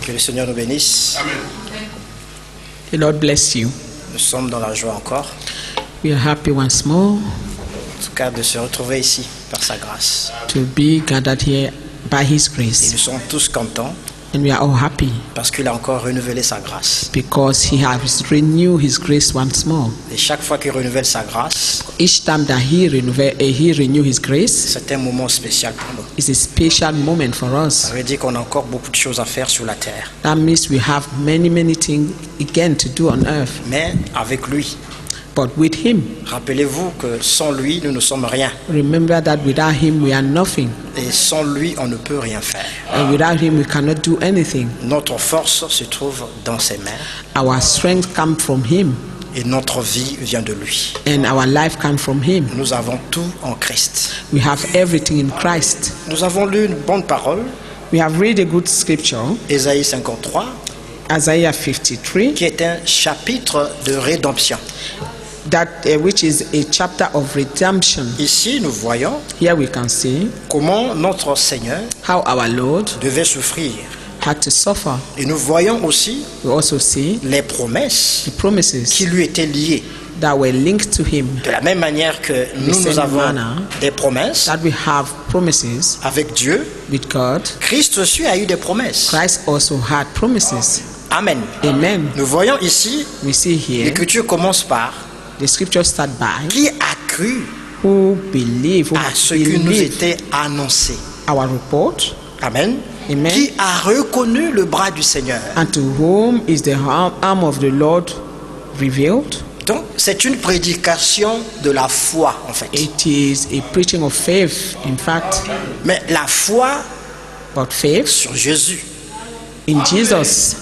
Que le Seigneur nous bénisse. Amen. The Lord bless you. Nous sommes dans la joie encore, We are happy once more en tout cas de se retrouver ici par sa grâce. to be gathered here by His Et grace. nous sommes tous contents And we are all happy parce qu'il a encore renouvelé sa grâce. because He has renewed His grace once more. Et chaque fois qu'il renouvelle sa grâce, Each time that He renew His grace, c'est un moment spécial pour nous. is a special moment for us. Ça veut dire qu'on a encore beaucoup de choses à faire sur la terre. That means we have many things again to do on earth. Mais avec lui, But with Him, rappelez-vous que sans lui, nous ne sommes rien. remember that without Him we are nothing. Et sans lui, on ne peut rien faire. And without Him we cannot do anything. Notre force se trouve dans ses mains Our strength comes from Him et notre vie vient de lui. and our life comes from Him. Nous avons tout en Christ. We have everything in Christ. Nous avons lu une bonne parole, We have read a good scripture, Ésaïe 53, Isaiah 53, qui est un chapitre de rédemption. which is a chapter of redemption. Ici, nous voyons Here we can see comment notre Seigneur how our Lord devait souffrir. had to suffer. Et nous voyons aussi We also see les promesses the promises qui lui étaient liées. that were linked to Him. De la même manière que nous same avons manner des promesses That we have promises avec Dieu, with God, Christ aussi a eu des promesses. Christ also had promises. Amen. Amen. Nous voyons ici, We see here l'Écriture commence par the scripture start by qui a cru who believe, who à ce qui nous believe était annoncé. our report, Amen. Amen. Qui a reconnu le bras du Seigneur. and to whom is the arm of the Lord revealed. Donc, c'est une prédication de la foi, en fait. It is a preaching of faith, in fact, Mais la foi but faith sur Jésus. in Jesus.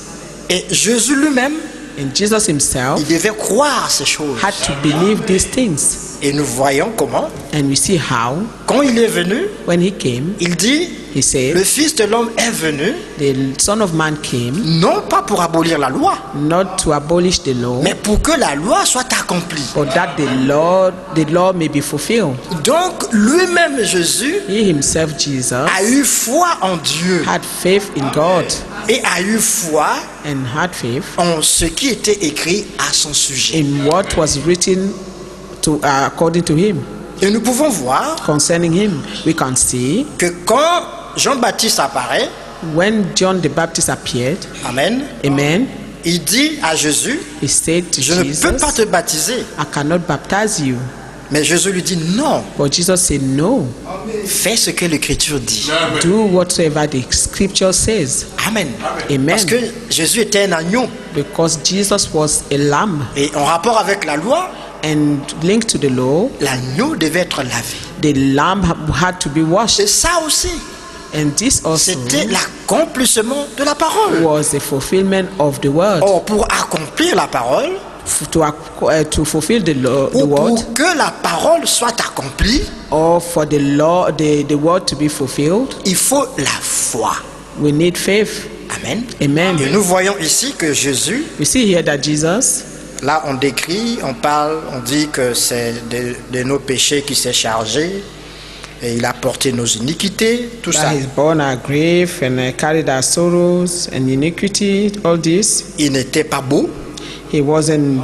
Et Jésus lui-même, And Jesus himself il devait croire ces choses. had to believe these things. Et nous voyons comment, And we see how, quand il est venu, when he came, il dit, he said, le Fils de l'homme est venu, the Son of Man came non pas pour abolir la loi, not to abolish the law, mais pour que la loi soit accomplie. but that the law may be fulfilled. Donc, lui-même, Jésus, He himself, Jesus, a eu foi en Dieu had faith in God et a eu foi and had faith en ce qui était écrit à son sujet. in what was written to according to him. Et nous pouvons voir Concerning him, we can see que quand Jean-Baptiste apparaît, when John the Baptist appeared, Amen, amen, il dit à Jésus, he said to je ne Jesus, peux pas te baptiser. I cannot baptize you. Mais Jésus lui dit, non, But Jesus said, no, fais ce que l'Écriture dit. do whatever the scripture says. Amen. Amen. Parce que Jésus était un agneau. Because Jesus was a lamb, Et en rapport avec la loi, and linked to the law, l'agneau devait être lavé. the lamb had to be washed. Et ça aussi, And this also c'était l'accomplissement de la parole. was the fulfillment of the word. Or, pour accomplir la parole, To fulfill the law, the ou word, pour que la parole soit accomplie, or for the law, the word to be fulfilled, il faut la foi. we need faith. Amen. Amen. Et nous voyons ici que Jésus, We see here that Jesus, là on décrit, on parle, on dit que c'est de nos péchés qui s'est chargé et il a porté nos iniquités, tout ça. that He's borne our grief and carried our sorrows and iniquity, all this. Il n'était pas beau, He wasn't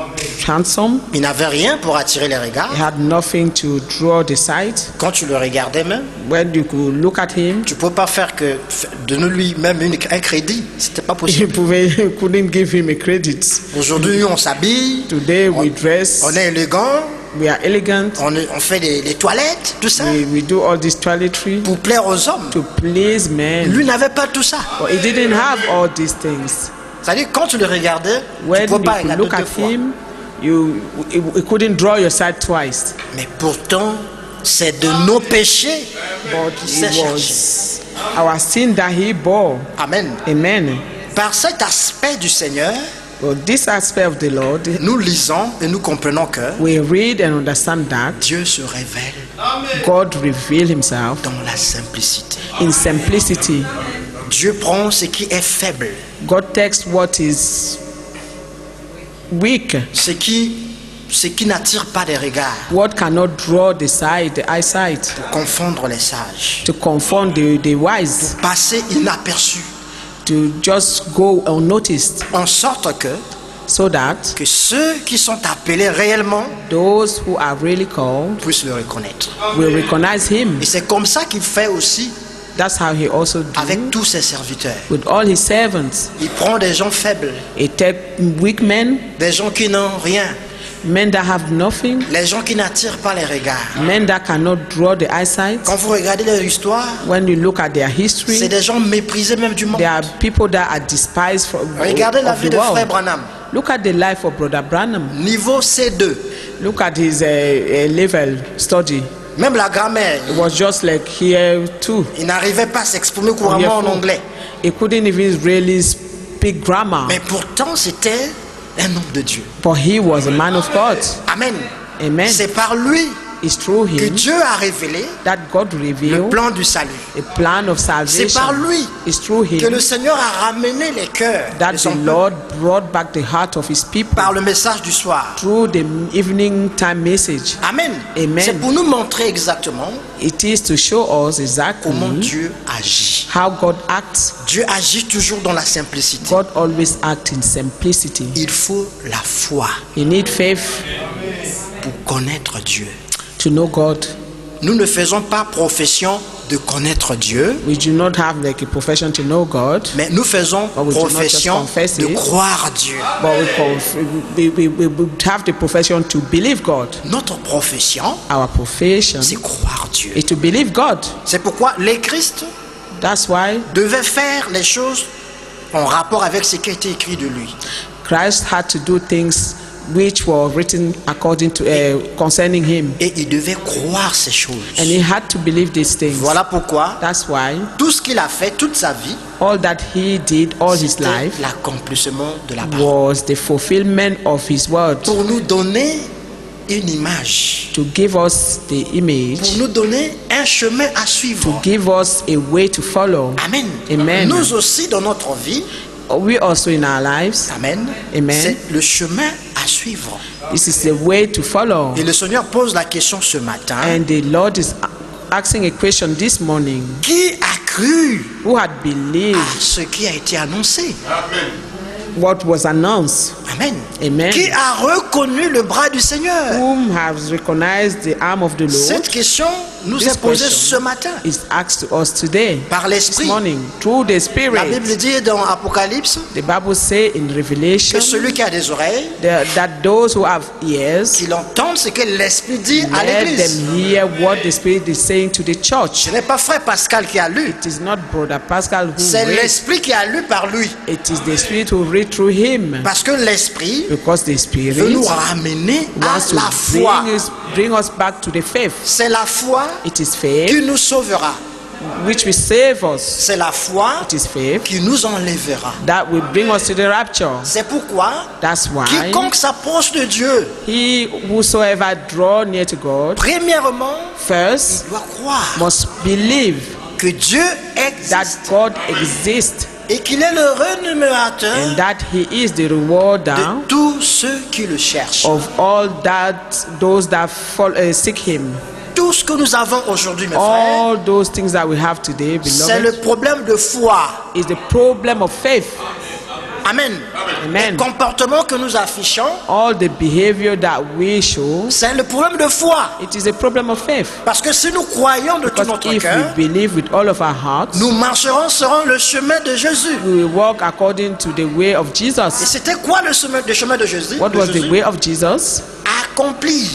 handsome. il n'avait rien pour attirer les regards. He had nothing to draw the sight. Quand tu le regardais même, When you could look at him, tu ne peux pas faire que de lui même un crédit, c'était pas you possible. couldn't give him a credit. Aujourd'hui on s'habille, Today we dress, on est élégant, we are elegant, on fait les toilettes, tout ça, we do all this toiletry pour plaire aux hommes. to please men. Lui n'avait pas tout ça. But he didn't have all these things. C'est-à-dire quand tu le regardais, tu When ne peux you pas could regarder look deux at fois. him, you couldn't draw your sight twice. Mais pourtant, c'est de nos péchés But qu'il s'est it chargé. was our sin that he bore. Amen. Amen. Par cet aspect du Seigneur, But this aspect of the Lord, nous lisons et nous comprenons que we read and understand that Dieu se révèle God revealed himself dans la simplicité. in simplicity. Dieu prend ce qui est faible, God takes what is weak, ce qui n'attire pas des regards, what cannot draw the sight, the eyesight, pour confondre les sages, to confound the wise, passer inaperçu. to just go unnoticed, en sorte so that que ceux qui sont appelés réellement those who are really called puissent le reconnaître. will recognize him. Et c'est comme ça qu'il fait aussi That's how he also avec do tous ses serviteurs. with all his servants. Il prend des gens faibles, He take weak men, des gens qui n'ont rien, men that have nothing, les gens qui n'attirent pas les regards. men that cannot draw the eyesight. Quand vous regardez leur histoire, When you look at their c'est history, des gens méprisés même du monde. there are people that are despised Regardez la of vie the de Frère world. Branham. Look at the life of Brother Branham. Niveau C2, Look at his level study. même la grammaire, It was just like here too. il n'arrivait pas à s'exprimer couramment en anglais. He couldn't even really speak grammar, Mais pourtant, c'était un homme de Dieu. but he was a man of God. Amen. Amen. C'est par lui It's through que him Dieu a révélé that God le revealed plan du salut. a plan of C'est salvation. par lui It's through que him le Seigneur a ramené les cœurs that de the son peuple Lord brought back the heart of his people par le message du soir. through the evening time message. Amen. Amen. C'est pour nous montrer exactement It is to show us comment exactly Dieu agit. how God acts. Dieu agit toujours dans la simplicité. God always acts in simplicity. Il faut la foi You need faith pour connaître Dieu. to know God. Nous ne faisons pas profession de connaître Dieu, We do not have like a profession to know God, mais nous faisons But we do not just profession confess de it. croire Dieu. but we have the profession to believe God. Notre profession, Our profession c'est croire Dieu. is to believe God. C'est pourquoi les Christ That's why devaient faire les choses en rapport avec ce qui a été écrit de lui. Christ had to do things which were written according to concerning him, Et il devait croire ces choses. and he had to believe these things. Voilà pourquoi That's why tout ce qu'il a fait toute sa vie, all that he did all his c'était life l'accomplissement de la parole. was the fulfillment of his word, Pour nous donner une image, to give us the pour image, nous donner un chemin à to suivre. give us a way to follow. Amen. Amen. Nous aussi dans notre vie, We also in our lives, amen, Amen. c'est le chemin à suivre. this is the way to follow. Et le Seigneur pose la question ce matin, And the Lord is asking a question this morning: qui a cru who had à believed ce qui a été annoncé? what was announced? Amen. Amen. Qui a reconnu le bras du Seigneur? Whom has recognized the arm of the Lord? Cette question nous This est posée question ce matin is asked to us today, par this l'Esprit. morning, through the La Spirit. Bible dit dans Apocalypse The Bible says in Revelation que celui qui a des oreilles, that those who have ears, qu'il entende ce que l'Esprit dit à let l'Église. them hear what the Spirit is saying to the church. Ce n'est pas frère Pascal qui a lu, It is not Brother Pascal who c'est read. l'Esprit qui a lu par lui. It is the Spirit who read through him. Parce que l'Esprit Because the Spirit veut nous ramener à wants la foi. to bring us back to the faith. C'est la foi It is faith qui nous sauvera. which will save us. C'est la foi It is faith qui nous enlèvera. that will bring us to the rapture. C'est pourquoi That's why quiconque s'approche de Dieu, he whosoever draw near to God premièrement, first doit croire must believe que Dieu that existe God exists et qu'il est le rémunérateur and that he is the rewarder de tous ceux qui le cherchent. of all those that seek him. Tout ce que nous avons aujourd'hui, mes frères, All those things that we have today, c'est le beloved, problème de foi. is the problem of faith. Amen. Amen. Le comportement que nous affichons, All the behavior that we show, c'est le problème de foi. it is a problem of faith. Parce que si nous croyons de tout Because notre if cœur, we believe with all of our hearts, nous marcherons sur le chemin de Jésus. we will walk according to the way of Et Jesus. c'était quoi le chemin de Jésus? What De was the Jésus? way of Jesus? Accomplir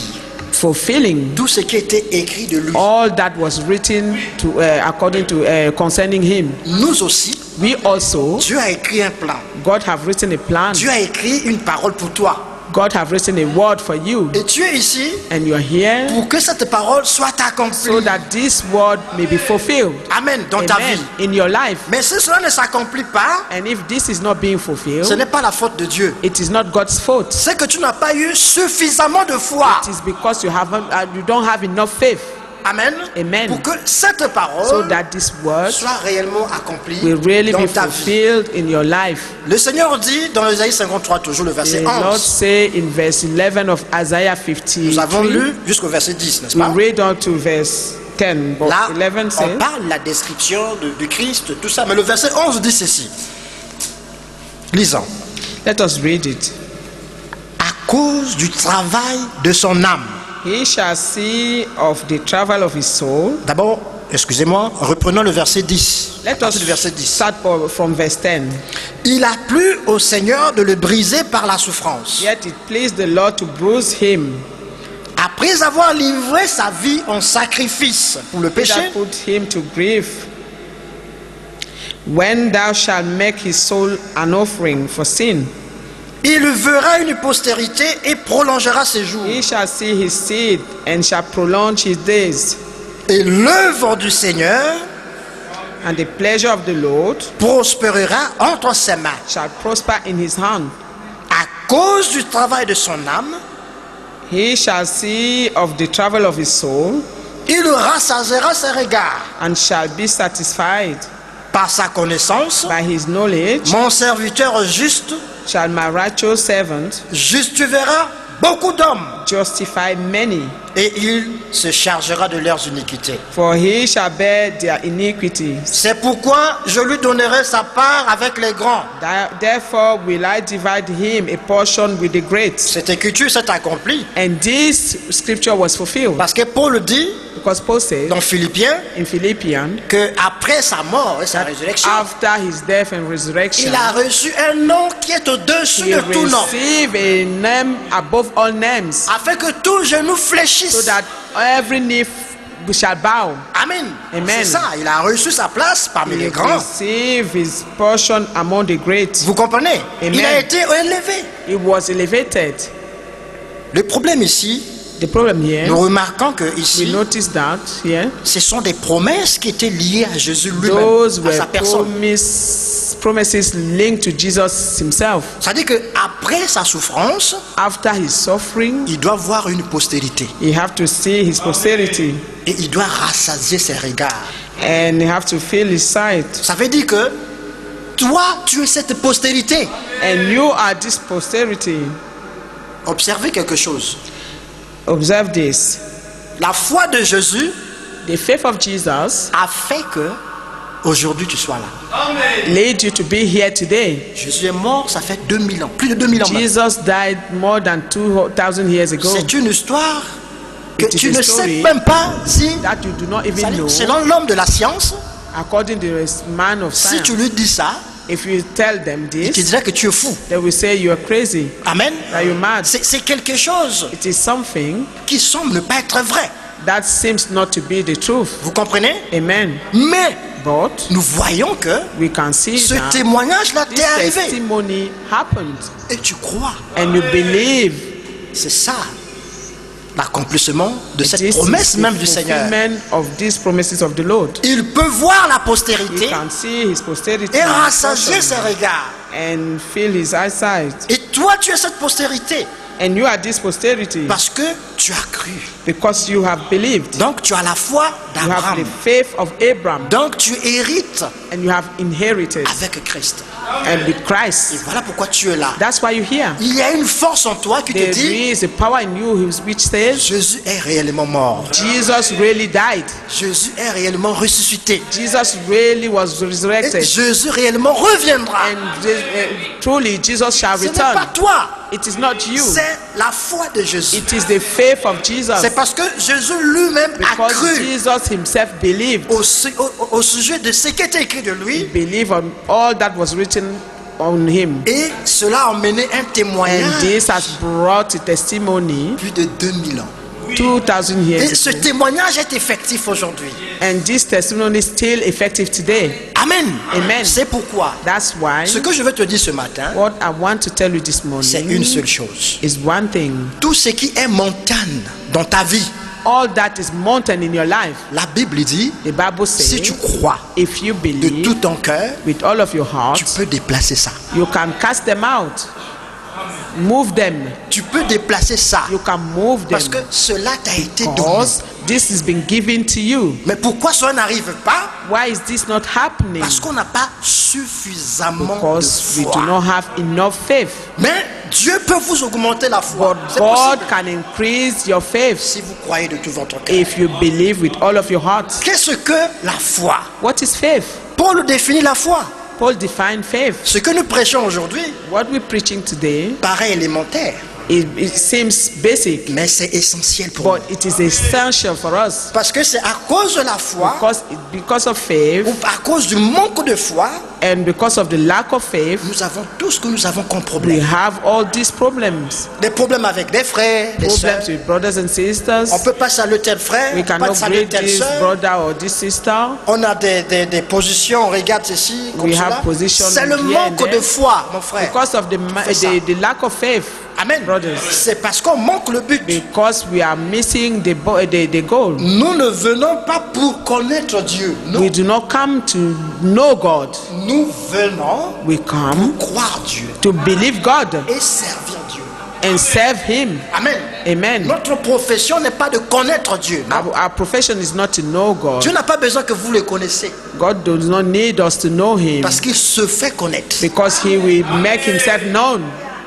Fulfilling tout ce qui était écrit de lui. all that was written to according to concerning him. Nous aussi, We also, Dieu a écrit un plan. God have written a plan. Dieu a écrit une parole pour toi. God have written a word for you, Et tu es ici and you are here pour que cette parole soit accomplie. so that this word may be fulfilled. Amen. Dans ta Amen. vie. In your life. Mais si cela ne s'accomplit pas, And if this is not being ce fulfilled, n'est pas la faute de Dieu. it is not God's fault. C'est que tu n'as pas eu suffisamment de foi. It is because you don't have enough faith. Amen. Amen. Pour que cette So parole that this word soit réellement accomplie will really dans be ta vie. fulfilled in your life. Le Seigneur dit dans Isaïe 53, toujours le verset The Lord 11. say in verse 11 of Isaiah Nous avons 53, lu jusqu'au verset 10, n'est-ce we pas? read on to verse 10, but Là, 11 on says, parle de la description de Christ, tout ça. Mais le verset 11 dit ceci. Lisons. Let us read it. À cause du travail de son âme. He shall see of the travel of his soul. D'abord, excusez-moi, reprenons le verset 10. Let us Le verset 10. start from verse 10. Il a plu au Seigneur de le briser par la souffrance. Yet it pleased the Lord to bruise him. Après avoir livré sa vie en sacrifice pour le He péché, that put him to grief. When thou shalt make his soul an offering for sin, il verra une postérité et prolongera ses jours. he shall see his seed and shall prolong his days. Et l'œuvre du Seigneur And the pleasure of the Lord prospérera entre ses mains. shall prosper in his hand. À cause du travail de son âme, He shall see of the travel of his soul il rassasiera ses regards. and shall be satisfied. Par sa connaissance, By his knowledge mon serviteur juste shall my righteous servant justifiera beaucoup d'hommes, justify many, et il se chargera de leurs iniquités. for he shall bear their iniquities. C'est pourquoi je lui donnerai sa part avec les grands. Therefore will I divide him a portion with the great. Cette écriture s'est accomplie And this scripture was fulfilled. parce que Paul dit Because Paul said dans Philippiens in Philippians, que après sa mort et sa résurrection, after his death and resurrection, il a reçu un nom qui est au-dessus he de tout nom, received a name above all names, afin que tout genou so fléchisse. that every knee shall bow. Amen. Amen. C'est ça, il a reçu sa place parmi He les grands. received his portion among the great. Vous comprenez? Amen. Il a été élevé. He was elevated. Le problème ici, The problem here, nous remarquons que we ici, notice that here, ce sont des promesses qui étaient liées à Jésus lui-même, those à were sa personne. promises linked to Jesus himself. C'est-à-dire qu'après sa souffrance, After his suffering, il doit voir une postérité. he have to see his posterity, Et il doit rassasier ses regards. and he have to feel his sight. Ça veut dire que toi, tu es cette postérité. And you are this posterity. Observez quelque chose. Observe this. La foi de Jésus The faith of Jesus a fait que aujourd'hui tu sois là. led you to be here today. Jésus est mort, ça fait 2000 ans, plus de 2000 ans. maintenant. Jesus died more than 2,000 years ago. C'est une histoire que It is tu a ne story sais même pas si, That you do not even know. selon l'homme de la science, According to the man of si science, tu lui dis ça, if you tell them il te this, dirait que tu es fou. they will say you are crazy, Amen. that you're mad. C'est quelque chose It is something qui semble ne pas être vrai. that seems not to be the truth. Vous comprenez? Amen. Mais But nous voyons que we can see ce that témoignage-là this t'est arrivé. testimony happened, Et tu crois. and you believe. C'est ça, l'accomplissement de cette This promesse is the même du Seigneur. fulfillment of these promises of the Lord. Il peut voir la You postérité can see his posterity et rassasier ses portion regards. and feel his eyesight. Et toi, tu es cette postérité And you are this posterity parce que tu as cru. because you have believed. Donc tu as la foi You have d'Abraham. the faith of Abraham, Donc tu hérites and you have inherited avec Christ. and with Et Christ. voilà pourquoi tu es là. That's why you're here. Il y a une force en toi qui te There dit is a power in you which says Jésus est réellement mort. Jesus really died. Jésus est réellement ressuscité. Jesus really was Et resurrected. Jésus réellement reviendra. And truly Jesus shall Ce n'est pas return. toi, It is not you. c'est la foi de Jésus. It is the faith of Jesus. C'est parce que Jésus lui-même a Because cru Jesus himself believed. au sujet de ce qui était écrit de lui. Believe on all that was written on him. Et cela a mené un And témoignage this has brought a testimony plus de 2000 ans. 2,000 Et years ce ago. témoignage est effectif aujourd'hui. And this testimony is still effective today. Amen. Amen. C'est pourquoi That's why ce que je veux te dire ce matin, what I want to tell you this c'est une morning seule chose. is one thing. Tout ce qui est montagne dans ta vie, All that is mountain in your life, la Bible dit, the Bible si tu says, crois if you de believe tout ton cœur, with all of your heart, tu peux déplacer ça. you can cast them out. Move them. Tu peux déplacer ça. You can move them. Parce que cela t'a été donné. Because this has been given to you. Mais pourquoi cela n'arrive pas? Why is this not happening? Parce qu'on n'a pas suffisamment Because de we do foi. not have enough faith. Mais Dieu peut vous augmenter la foi. But C'est God possible. can increase your faith Si vous croyez de tout votre cœur. if you believe with all of your heart. Qu'est-ce que la foi? What is faith? Paul définit la foi. Paul defined faith. Ce que nous prêchons aujourd'hui What we're preaching today, paraît élémentaire, it seems basic, mais c'est essentiel pour but nous. it is essential for us. Parce que c'est à cause de la foi, Because of faith ou à cause du manque de foi, and because of the lack of faith, nous avons tout ce que nous avons comme we problème. have all these problems. Des problèmes avec des frères, des sœurs. Problems with brothers and sisters. On ne peut pas saluer tel frère, We on ne peut pas cannot saluer greet telle this sœur. brother or this sister. On a des positions, on regarde ceci, comme We cela. have positions C'est le here manque and de there. foi, mon frère. Because of fait ça. the lack of faith, Amen. brothers. C'est parce qu'on manque le but. Because we are missing the goal. Nous ne venons pas pour connaître Dieu. Non. We do not come to know God. Nous venons We come croire Dieu to believe God et servir Dieu. and serve Him. Amen. Amen. Notre profession n'est pas de connaître Dieu. Non. Our profession is not to know God. Dieu n'a pas besoin que vous le connaissiez God does not need us to know Him parce qu'il se fait connaître. because He will make Himself known.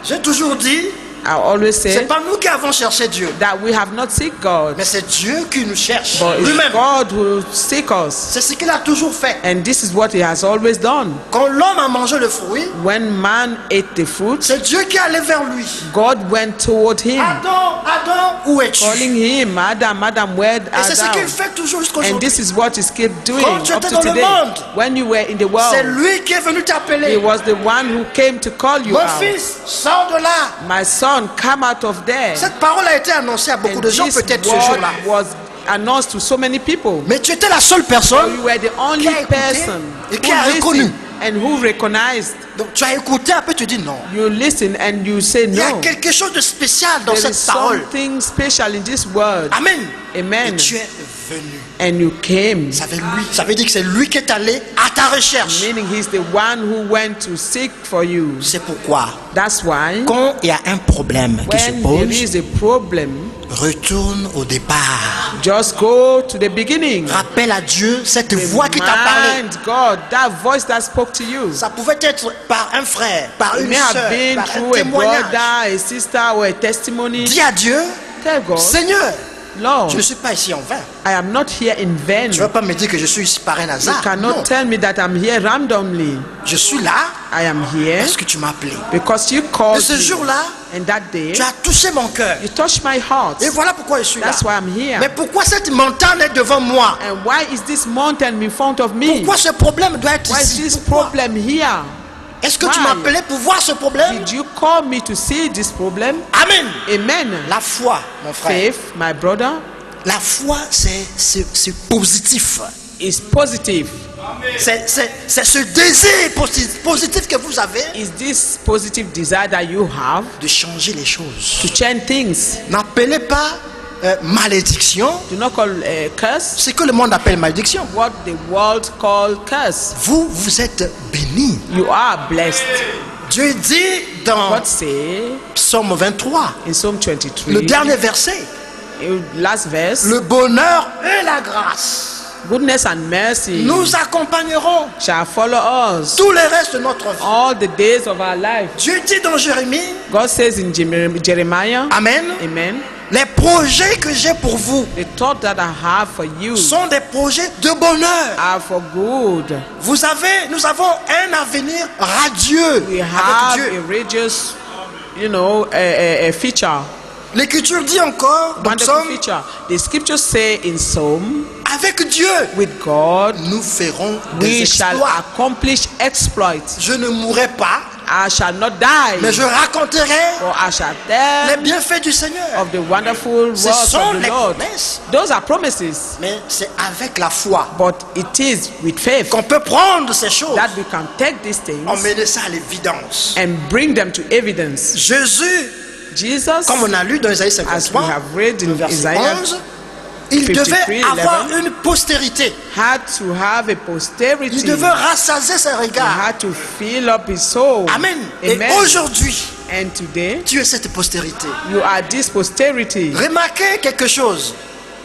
J'ai toujours dit, I always c'est say pas nous qui avons cherché Dieu, that we have not seek God, mais c'est Dieu qui nous cherche but it's lui-même. God who seek us. C'est ce qu'il a toujours fait. And this is what He has always done. Quand l'homme a mangé le fruit, When man ate the fruit, c'est Dieu qui allait vers lui. God went toward him, Adam, Adam, où es-tu? calling him, Adam, Adam, where Et c'est ce qu'il Adam? fait toujours And jusqu'aujourd'hui. this is what He kept doing Quand tu up étais to dans le today. monde, When you were in the C'est world, lui qui est venu He t'appeler. was the one who came to call you Mon out. fils, sors de là. My son, come out of there. Cette parole a été annoncée à beaucoup And de gens this peut-être ce word jour-là. was announced to so many people. Mais tu étais la seule So personne you were the only qui a écouté person et who qui a reconnu. listened and who recognized. Donc tu as écouté, après tu dis non. You listen and you say Il y a no. quelque chose de spécial dans There is cette parole. something special in this word. Amen. Amen. Et tu es venu. And you came. Ça veut dire que c'est lui qui est allé à ta recherche. Meaning He's the one who went to seek for you. C'est pourquoi, That's why quand il y a un problème qui se when there pose, is a problem, retourne au départ. just go to the beginning. Rappelle à Dieu cette voix qui t'a parlé. Remind God that voice that spoke to you. Ça pouvait être par un frère, par It une may have sœur, been par un through a témoignage. brother, a sister, or a testimony. Dis à Dieu, Tell God, Seigneur, Lord, je ne suis pas ici en vain. I am not here in vain. Tu ne vas pas me dire que je suis ici par un You hasard. cannot Non, tell me that I'm here randomly. je suis là I am here parce que tu m'as appelé. because you Et called ce me. jour-là, And that day, tu as touché mon cœur. you touched my heart. Et voilà pourquoi je suis là. That's why I'm here. Mais pourquoi cette montagne est devant moi? And why is this mountain in front of me? Pourquoi ce problème doit être Why is ici? this Pourquoi? problem here? Est-ce que tu Why? m'as appelé pour voir ce problème? Did you call me to see this problem? Amen. Amen. La foi, mon frère. Faith, my brother, La foi, c'est positif. is positive. C'est ce désir positif que vous avez Is this positive desire that you have de changer les choses. to change things? N'appelez pas malédiction Do not call curse ce que le monde appelle malédiction. what the world call curse. Vous êtes bénis. You are blessed. Dieu dit dans God say Psaume 23, in Psalm le 23, dernier verset, last verse, le bonheur et la grâce goodness and mercy nous accompagneront shall follow us tout le reste de notre vie. all the days of our life. Dieu dit dans Jérémie, God says in Jeremiah, Amen, amen, les projets que j'ai pour vous the thought that I have for you sont des projets de bonheur. are for good. Nous avons un avenir radieux We avec have Dieu. a religious, a feature, L'Écriture dit encore dans wonderful Psaume, feature. The scriptures say in Psalm, avec Dieu, with God nous ferons des we shall exploits. accomplish exploits. Je ne mourrai pas, I shall not die, mais je raconterai for I shall les tell bienfaits du Seigneur. of the wonderful Ce works sont of the les Lord. promesses, Those are promises, mais c'est avec la foi but it is with faith qu'on peut prendre ces choses, that we can take these things emmener ça à l'évidence. and bring them to evidence. Jésus, Jesus, comme on a lu dans Isaïe as we 53, have read le in verset Isaiah, 11, il 53, devait avoir 11, une postérité. had to have a posterity. Il devait rassasier ses He regards. had to fill up his soul. Amen. Et Amen. aujourd'hui, And today, tu es cette postérité. you are this posterity. Remarquez quelque chose.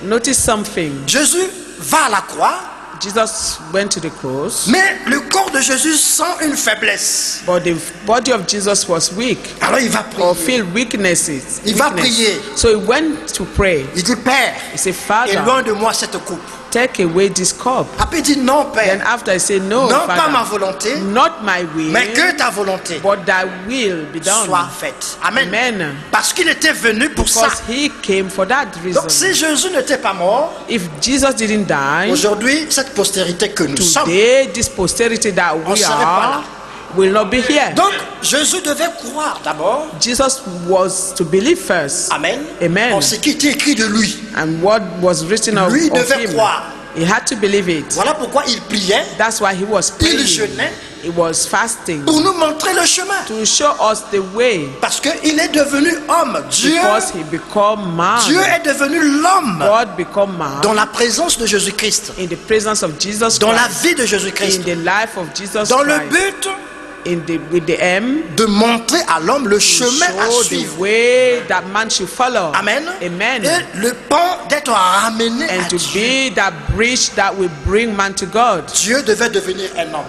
Notice something. Jésus va à la croix, Jesus went to the cross, mais le corps de Jésus sent une faiblesse. but the body of Jesus was weak Alors il va or prier. feel weaknesses. Il va weakness. prier. So he went to pray. Il dit, Père, He said, Father, éloigne de moi cette coupe. take away this cup. Après il dit non Then Père, after I say, no, non pas ma Father, volonté, not my will, mais que ta volonté but thy will be done. soit faite. Amen. Amen. Parce qu'il était venu pour ça. Because he came for that reason. Donc si Jésus n'était pas mort, If Jesus didn't die, aujourd'hui cette postérité que nous sommes, today this posterity that on ne we serait pas là. are will not be here. Donc Jésus devait croire d'abord. Jesus was to believe first. Amen. Amen. En ce qui était écrit de lui. And what was written of Lui devait him, croire. he had to believe it. Voilà pourquoi il priait, That's why he was il praying. jeûnait He was fasting pour nous montrer le chemin. to show us the way. Parce qu'il est devenu homme. Dieu Because he become man. est devenu l'homme God become man dans la présence de Jésus-Christ, in the presence of Jesus dans la Christ, vie de Jésus-Christ, in the life of Jesus dans le Christ, but with the aim de montrer à l'homme le to chemin à show the suivre. way that man should follow. Amen. Amen. Et le pan d'être ramené à And to Dieu. be that bridge that will bring man to God. Dieu devait devenir un homme.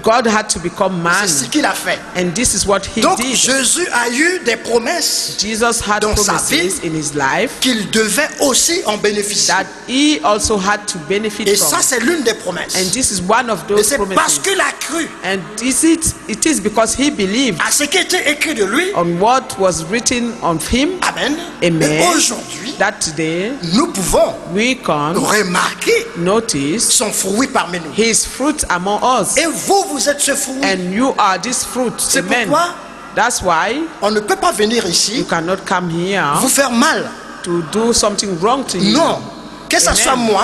God had to become man. C'est ce qu'il a fait. And this is what he Donc did. Jésus a eu des promesses Jesus had dans sa promises in his life qu'il devait aussi en bénéficier. that he also had to benefit Et from. ça, c'est l'une des promesses. And this is one of Et those c'est parce promises. qu'il a cru And it is because he believed à ce qui était écrit de lui. on what was written of him. Amen. Amen. Et aujourd'hui, That today nous pouvons we can remarquer notice son fruit parmi nous. his fruit among us. Et vous êtes ce fruit. And you are this fruit. C'est Amen. pourquoi That's why on ne peut pas venir you ici cannot come here vous faire mal. to do something wrong to you. Non. Que ce Amen. soit moi,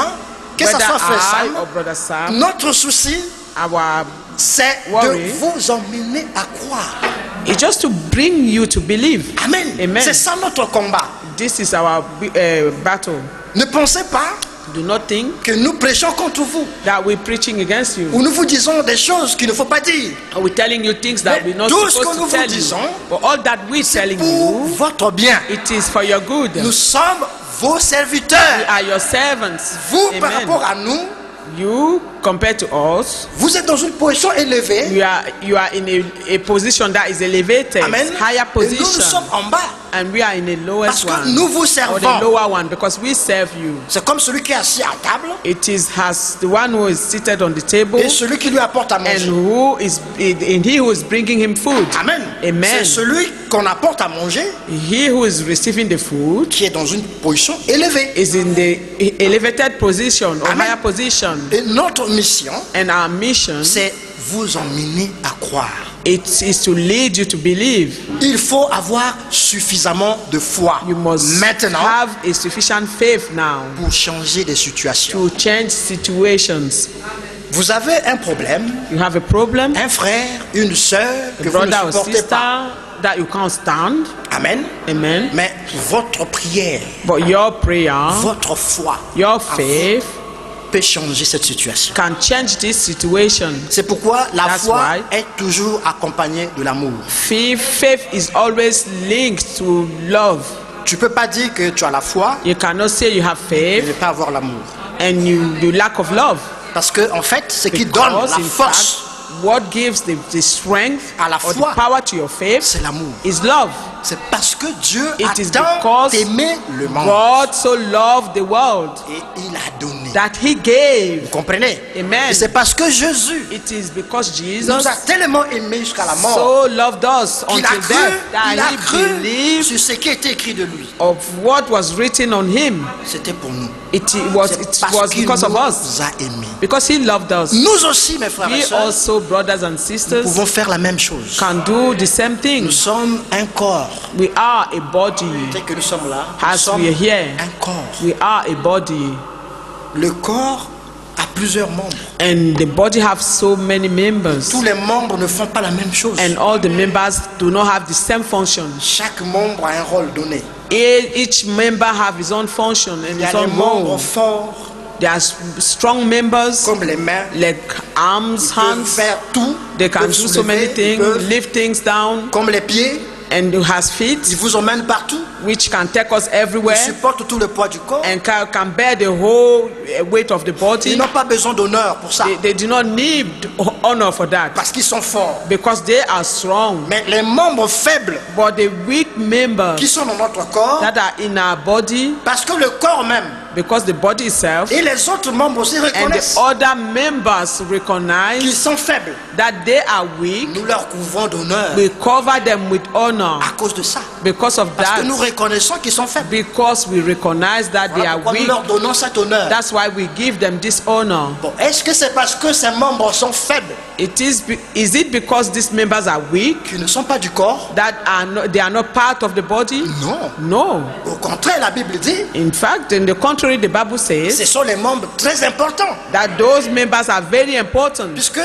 que ce Whether soit frère I Sam, or brother Sam, notre souci, our c'est worry. de vous emmener à croire. it's just to bring you to believe. Amen. Amen. C'est ça notre combat. This is our battle. Ne pensez pas Do not think que nous prêchons contre vous that we're preaching against you. ou nous vous disons des choses qu'il ne faut pas dire. Or we're telling you things that Mais we're not tout ce supposed que nous to vous tell you. disons, But all that we're telling Pour you, votre bien. it is for your good. Nous sommes vos We serviteurs. are your servants. Vous, par Amen. rapport à nous, You, compared to us, vous êtes dans une position élevée. you are in a position that is elevated, Amen. higher Et nous, nous position, sommes en bas. and we are in the Parce lowest que one, nous vous or servons. the lower one, because we serve you. C'est comme celui qui est assis à table It is has the one who is seated on the table, et celui qui lui apporte à and manger. who is and he who is bringing him food. Amen. Amen. C'est celui qu'on apporte à manger He who is receiving the food qui est dans une position élevée. is in the elevated position or Amen. higher position, Et notre mission, and our mission c'est vous emmener à croire. it is to lead you to believe. Il faut avoir suffisamment de foi You must maintenant have a sufficient faith now pour changer des situations. to change situations. Vous avez un problème, You have a problem, un frère, une sœur que a vous ne brother or supportez sister pas. that you can't stand. Amen. Amen. Mais votre prière, But your prayer, votre foi your faith peut changer cette situation. can change this situation. C'est pourquoi la That's foi why. est toujours accompagnée de l'amour. Faith is always linked to love. Tu peux pas dire que tu as la foi You cannot say you have et ne faith pas avoir l'amour. and you lack of love. Parce que en fait, ce qui donne Because la in force, fact, what gives the strength à la or foi, the power to your faith c'est l'amour. is love. C'est parce que Dieu It is a tant because aimé le monde God so loved the world et il a donné. that he gave. Vous comprenez? Amen. Et c'est parce que Jésus It is because nous Jesus a tellement aimés jusqu'à la mort so loved us qu'il a until cru, death il that a he cru believed sur ce qui était écrit de lui. of what was written on him. C'était pour nous. It was C'est parce qu'il because of nous us. a aimés. Because he loved us. Nous aussi, mes frères et We sœurs, also, brothers and nous sisters, pouvons faire la même chose. can do the same Nous thing. sommes un corps. We are a body. Dès que nous sommes là, nous As sommes we are here, un corps. we are a body. Le corps a plusieurs membres. And the body have so many members. Tous les membres ne font pas la même chose. And all the members do not have the same function. Chaque membre a un rôle donné. Each member have his own function and Il y a his des own membres role. forts, There are strong members, comme les mains. like arms, Ils peuvent hands. faire tout. They Ils can peuvent do so soulever, many ils things, peuvent- lift things down, Comme les pieds, and has ils feet, vous emmènent partout. which can take us Ils everywhere supportent tout le poids du corps. and can bear the whole weight of the Ils body. n'ont pas besoin d'honneur pour ça. They do not need honor for that Parce qu'ils sont forts. because they are strong. Mais les membres faibles But the weak members qui sont dans notre corps, that are in our body, parce que le corps même because the body itself et les autres membres aussi and the reconnaissent other members qu'ils recognize sont faibles. that they are weak, Nous leur couvrons d'honneur we cover them with honor à cause de ça. because of Parce que nous that. reconnaissons qu'ils sont faibles. Because we recognize that they Voilà are pourquoi nous weak. leur donnons cet honneur. That's why we give them this honor. Bon, est-ce que c'est parce que ces membres sont faibles Is it because these members are weak qu'ils ne sont pas du corps? that they are not part of the body? Non. No. Au contraire, la Bible dit In fact, in the contrary, the Bible ce says sont les membres très importants. that those members are very important. Puisque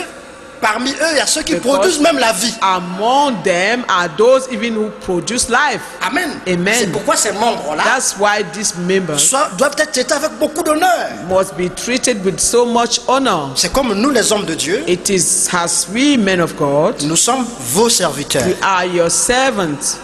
parmi eux, il y a ceux qui Because produisent même la vie. among them are those even who produce life. Amen. Amen. C'est pourquoi ces membres-là That's why these members doivent être traités avec beaucoup d'honneur. must be treated with so much honor. C'est comme nous, les hommes de Dieu, It is as we men of God, nous sommes vos serviteurs. we are your servants.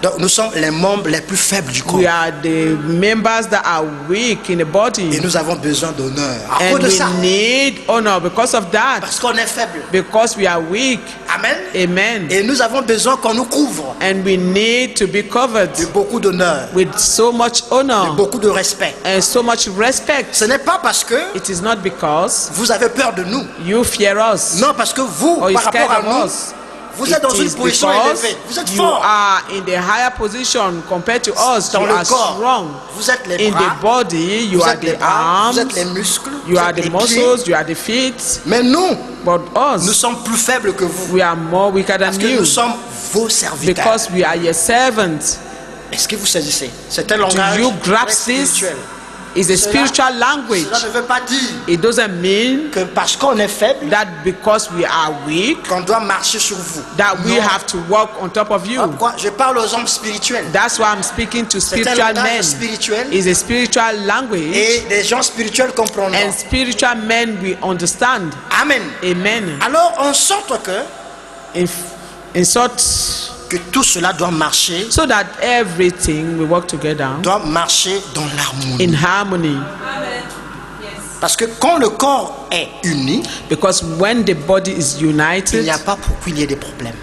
Donc, nous sommes les membres les plus faibles du corps. We are the members that are weak in the Et body. nous avons besoin d'honneur. À And cause de we ça. need honor because of that. Parce qu'on est faible. Because we are weak. Amen. Amen. Et nous avons besoin qu'on nous couvre And we need to be covered de beaucoup d'honneur, with so much de honor beaucoup de respect. and so much respect. Ce n'est pas parce que It is not because vous avez peur de nous. you fear us Non, parce que vous, or you're par scared rapport à of nous, us. vous êtes dans It une is position because élevée. Vous êtes you fort are in the higher position compared to us. dans You le are corps. strong. Vous êtes les In the bras, body, you vous are êtes les the bras, arms, vous êtes les muscles, you vous are êtes the les pieds. muscles, you are the feet. Mais nous, But nous us, sommes plus faibles que vous. we are more weaker than Parce que you nous sommes vos serviteurs. because we are your servants. Est-ce que vous saisissez? C'est un Do langage you très grasp this? spirituel. It's a spiritual language. Cela ne veut pas dire It doesn't mean que parce qu'on est faible, that because we are weak, qu'on doit marcher sur vous. that we Non. have to walk on top of you. Pourquoi? Je parle aux hommes spirituels. That's why I'm speaking to C'est un spiritual langage men. spirituel It's a spiritual language, et des gens spirituels comprendront. and spiritual men will understand. Amen. Amen. Alors, en sorte In sort, que tout cela doit marcher, so that everything will work together doit marcher dans l'harmonie. in harmony. Parce que quand le corps est uni, Because when the body is il united, n'y a pas pour qu'il y ait des problèmes.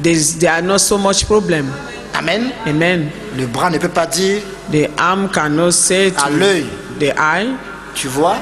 there are not so much problem. Amen. Amen. Le bras ne peut pas dire, The arm cannot say à to l'œil, the eye, tu vois,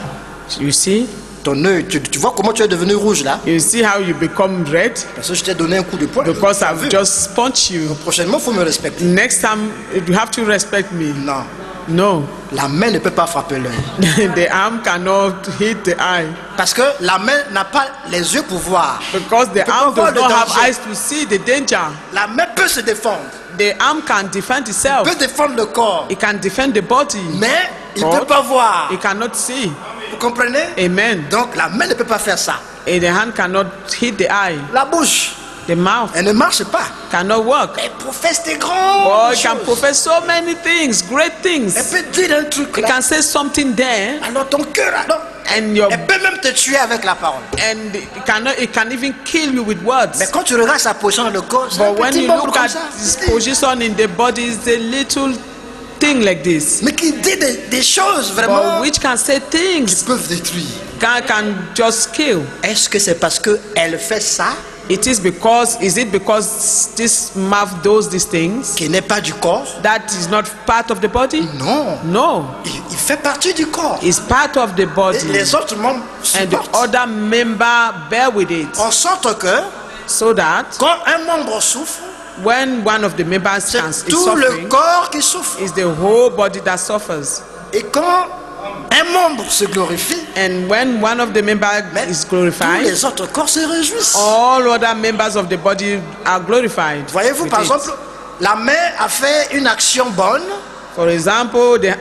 you see, ton œil, tu vois comment tu es devenu rouge là? you see how you become red Parce que je t'ai donné un coup de poing. because T'as I've vu? just punched you. Prochainement, il faut me respecter. Next time you have to respect me. Non, No, la main ne peut pas frapper l'œil. the arm cannot hit the eye Parce que la main n'a pas les yeux pour voir. because the peut arm pas voir does le not have danger. eyes to see the danger. La main peut se défendre, The arm can defend itself. peut défendre le corps, It can defend the body. mais il ne God, peut pas voir. It cannot see. Vous comprenez? Amen. Donc la main ne peut pas faire ça. And the hand cannot hit the eye. La bouche, The mouth elle ne marche pas. cannot work. Elle professe des grandes Oh, it can choses. profess so many things, great Elle things. peut dire un truc It là. can say something there, Alors ton cœur, alors, and your elle peut même te tuer avec la parole. and it can even kill you with words. Mais quand tu regardes sa position dans le corps, c'est un But when petit you membre look comme at ça. his position in the body, it's a little thing like this, Mais qui dit des choses but vraiment which can say qui things peuvent détruire. can just kill. Est-ce que c'est parce qu'elle fait ça, Is it because this mouth does these things qui n'est pas du corps? that is not part of the body? Non. No, Il fait partie du corps. it's part of the Et body, les autres membres and the supportent. other member bear with it, En sorte que so that quand un membre souffre, when one of the members c'est is tout le suffering, corps qui souffre. it's the whole body that suffers. Et quand un membre se glorifie, And when one of the members is tous glorified, les autres corps se réjouissent. all other members of the body are glorified. Voyez-vous, with par it. exemple, la main a fait une action bonne, For example, the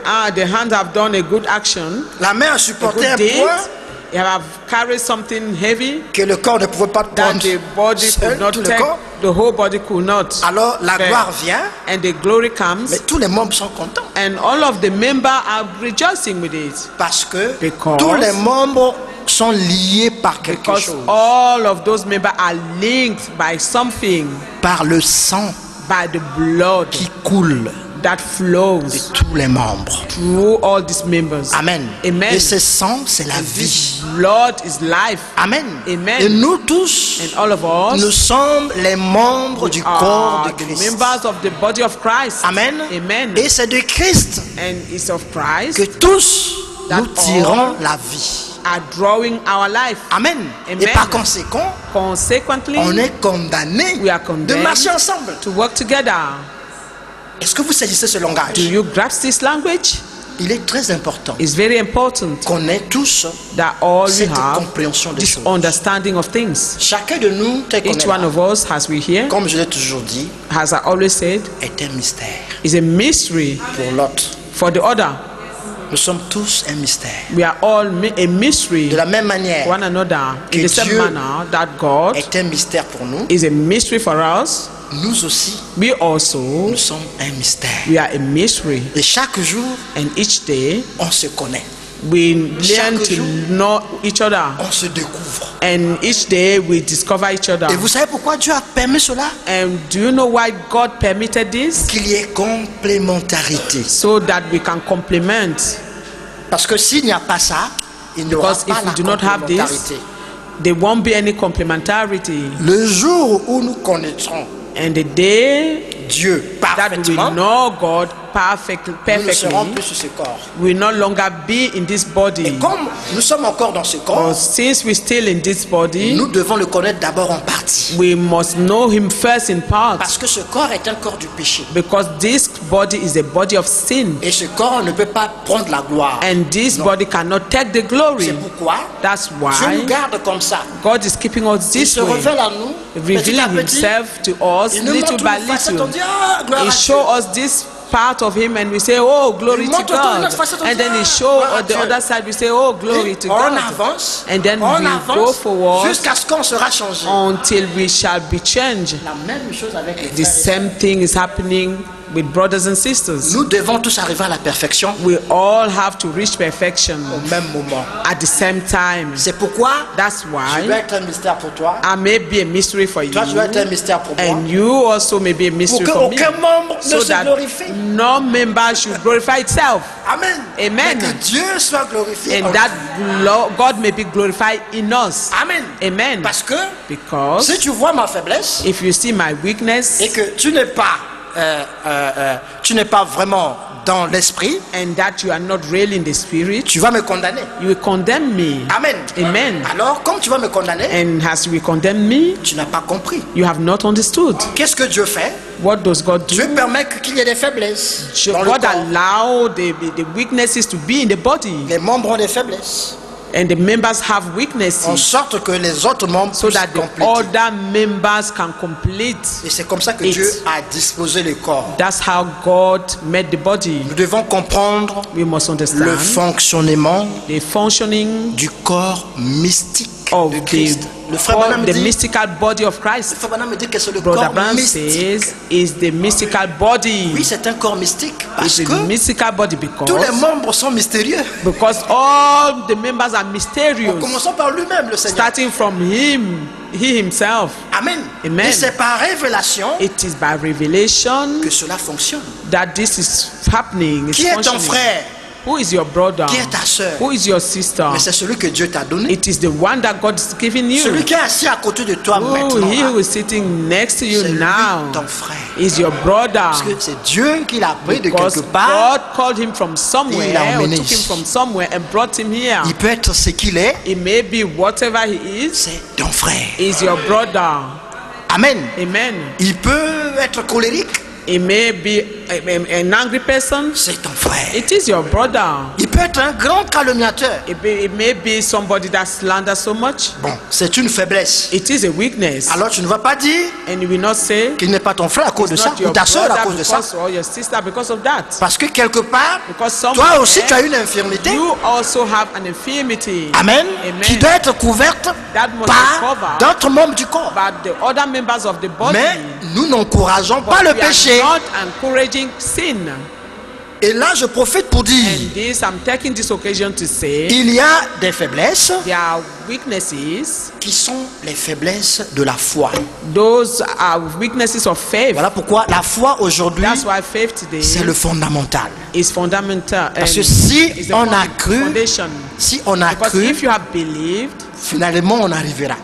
hands have done a good action, la main a a supporté good un deed. poids They have carried something heavy que le corps ne pouvait pas that prendre the body seul, could not tout le take. corps. The whole body could not. Alors la bear. gloire vient, And the glory comes, mais tous les membres sont contents. and all of the members are rejoicing with it. Parce que Because- tous les membres sont liés par quelque Because chose. all of those members are linked by something, Par le sang by the blood qui coule that de flows tous les membres. through all these members. Amen. Amen. Et ce sang, c'est la And vie. this blood is life. Amen. Amen. Et nous tous, And all of us nous sommes les membres du corps are de the Christ. members of the body of Christ. Amen. Amen. Et c'est de Christ And it's of Christ que tous that nous tirons all la vie. are drawing our life. Amen. Amen. Et par conséquent, Consequently, on est condamné we are de condemned marcher ensemble. to work together. Est-ce que vous saisissez ce langage? Do you grasp this language? Il est très important It's very important qu'on ait tous that all we cette have compréhension des this choses. understanding of things. Chacun de nous, tel qu'on Each est one là, of us, as we hear, comme je l'ai toujours dit, as I always said, est un mystère is a mystery pour l'autre. for the other. Nous sommes tous un mystère. We are all a mystery De la même manière one another in que the same Dieu manner that God est un mystère pour nous, is a mystery for us. nous aussi, We also, nous sommes un mystère. we are a mystery, Et chaque jour, and each day on se connaît, we learn Chaque to jour. know each other, on se découvre. and each day we discover each other. Et vous savez pourquoi Dieu a permis cela? And do you know why God permitted this? Qu'il y ait complémentarité. So that we can complement. Parce que s'il n'y a pas ça, il n'y aura Because pas if la we do not have this, complémentarité. there won't be any complementarity. Le jour où nous connaîtrons And the day Dieu that we parfaitement, know God nous ne serons perfectly, plus sur ce corps. will no longer be in this body. Et comme nous sommes encore dans ce But corps, since we're still in this body, nous devons le connaître d'abord en partie. we must know Him first in part. Parce que ce corps est un corps du péché. Because this body is a body of sin. Et ce corps ne peut pas prendre la gloire. And this Non. body cannot take the glory. C'est pourquoi That's Dieu nous why garde comme ça. God is keeping us Il this se way, révèle à nous petit à revealing petit. Himself to us Il nous little montre by une facette, on little. dit ah, gloire He à Dieu. show us this part of Him and we say, oh, glory Il to montre encore une God. autre facette, on And dit, then He ah, show gloire à on the Dieu. other side, we say, oh, glory Et to on God. avance, And then on we go avance forward jusqu'à ce qu'on sera changé. until we shall be changed. La même chose avec les The frères et sœurs. same thing is happening with brothers and sisters. Nous devons tous arriver à la perfection We all have to reach perfection au même moment. at the same time. C'est pourquoi That's je why dois être un mystère pour toi. I may be a mystery for you, Toi, tu dois être un mystère pour moi. and you also may be a Pour mystery que for me, aucun membre ne so se that glorifie. no member should glorify itself, Amen. Amen. Mais que Dieu soit glorifié. and en that nous. God may be glorified in us. Amen. Amen. Parce que Because si tu vois ma faiblesse if you see my weakness et que tu n'es pas vraiment dans l'esprit, and that you are not really in the spirit, tu vas me condamner. you will condemn me. Amen. Amen. Alors, comme tu vas me condamner, And as you will condemn me, tu n'as pas compris. you have not understood. Qu'est-ce que Dieu fait? What does God do? Dieu permet qu'il y ait des faiblesses dans le God corps. allow the weaknesses to be in the body, Les membres ont des faiblesses, and the members have en weaknesses, sorte que les autres membres so puissent that the compléter. other members can complete. Et c'est comme ça que it. Dieu a disposé le corps. That's how God made the body. Nous devons comprendre We must le understand fonctionnement the functioning du corps mystique of de Christ. Le frère Branham the dit, mystical body of Christ. le frère Branham dit que c'est le Brother corps Branham mystique. says is the mystical body. Oui, c'est un corps mystique parce It's que a mystical body tous les because membres sont mystérieux. all the members are En mysterious, commençant par lui-même, le Seigneur. starting from he himself. Amen. Amen. Et c'est par révélation It is by revelation que cela fonctionne. that this is happening. It's Qui est ton functioning. frère? Who is your brother? Qui est ta sœur? Who is your sister? Mais c'est celui que Dieu t'a donné. It is the one that God is giving you. Celui qui est assis à côté de toi Who maintenant. he là, who is sitting next to you c'est lui, now ton frère. is your brother. Parce que c'est Dieu qui l'a pris de Because quelque part. God called him from somewhere, Il l'a or emmené took him ici. from somewhere and brought him here. Il peut être ce qu'il est. It may be whatever he is, C'est ton frère. is your brother. Amen. Amen. Il peut être colérique. It may be an angry person. C'est ton frère. It is your brother. Il peut être un grand calomniateur. It may be somebody that slanders so much. Bon, c'est une faiblesse. It is a weakness. Alors tu ne vas pas dire And you will not say qu'il n'est pas ton frère à cause de it's ça, not ou your ta soeur à brother cause de ça. because, or your sister because of that. Parce que quelque part, Because toi somewhere aussi tu as une infirmité. you also have an infirmity. Amen. Amen. Qui doit être couverte That must be par covered d'autres membres du corps. by the other members of the body. Mais nous n'encourageons But pas le we are péché. not encouraging sin. Et là, je profite pour dire, And this, I'm taking this occasion to say, il y a des faiblesses there are weaknesses, qui sont les faiblesses de la foi. those are weaknesses of faith. Voilà pourquoi la foi aujourd'hui, That's why faith today c'est le fondamental. is fundamental. Parce que and si is the on a cru, foundation. si on a Because cru, if you have believed, finalement on arrivera.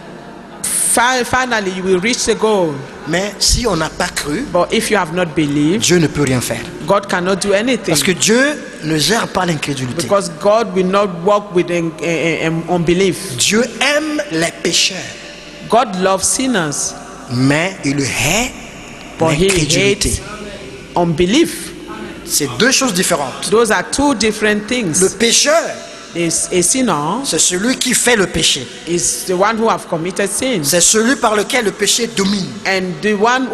finally you will reach the goal. Mais si on n'a pas cru, But if you have not believed, Dieu ne peut rien faire. God cannot do anything. Parce que Dieu ne gère pas l'incrédulité. Because God will not work with unbelief. Dieu aime les pécheurs, God loves sinners, mais il hait but He l'incrédulité. hates unbelief. C'est deux choses différentes. Those are two different things. Le pécheur, A sinner c'est celui qui fait le péché. is the one who have committed sin, C'est celui par lequel le péché domine. and the one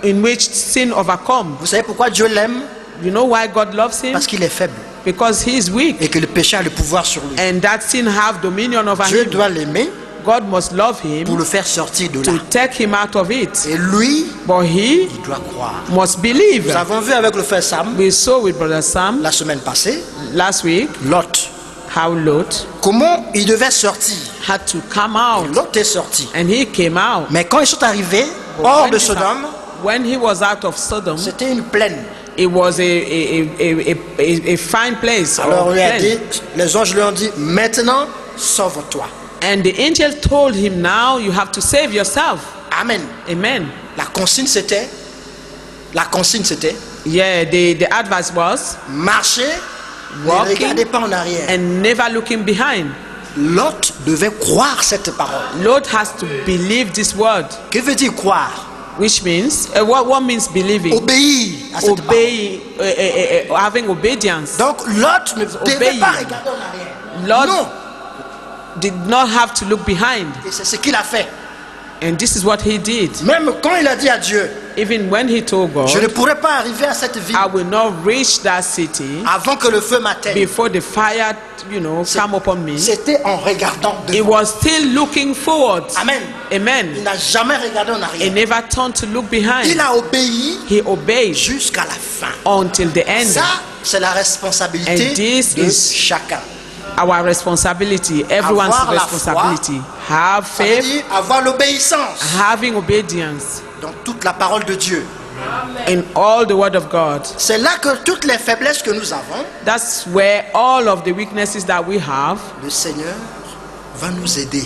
in which sin overcomes. Vous savez pourquoi Dieu l'aime? You know why God loves him? Parce qu'il est faible Because he is weak, et que le péché a le pouvoir sur lui. and that sin have dominion over Dieu him. doit l'aimer God must love pour him le faire sortir de là. to take him out of it. Et lui, But he il doit croire. must believe. Nous avons vu avec le frère Sam We saw with Brother Sam la semaine passée, last week Lot, how Lot comment il devait sortir. had to come out, Lot est sorti. and he came out. Mais quand ils sont arrivés But hors de Sodome, when he was out of Sodom, c'était une plaine. it was a fine place. Alors or on lui a plain. dit, les anges lui ont dit, maintenant sauve-toi. And the angel told him, now you have to save yourself. Amen. Amen. La consigne c'était, Yeah, the advice was marcher, ne Walking regardez pas en arrière. and never looking behind. Lot devait croire cette parole. Lot has to believe this word, Que veut dire croire? which means what means believing? Obéir à cette parole. Obey, having obedience. Donc Lot ne devait Obéir. pas regarder en arrière. Lot Non. did not have to look behind, Et c'est ce qu'il a fait. and this is what he did. Même quand il a dit à Dieu, Even when he told God, je ne pourrais pas arriver à cette ville I will not reach that city avant que le feu m'atteigne. before the fire, come upon me. C'était en regardant He devant. was still looking forward. Amen. Il Amen. n'a jamais regardé en He arrière. never turned to look Il behind. a obéi He obeyed jusqu'à la fin. until the end. Ça, c'est la responsabilité And this de is chacun. Our responsibility, everyone's Avoir la responsibility. Have Ça veut faith, dire avoir l'obéissance having obedience dans toute la parole de Dieu. in all the word of God. C'est là que toutes les faiblesses que nous avons, That's where all of the weaknesses that we have, le Seigneur va nous aider.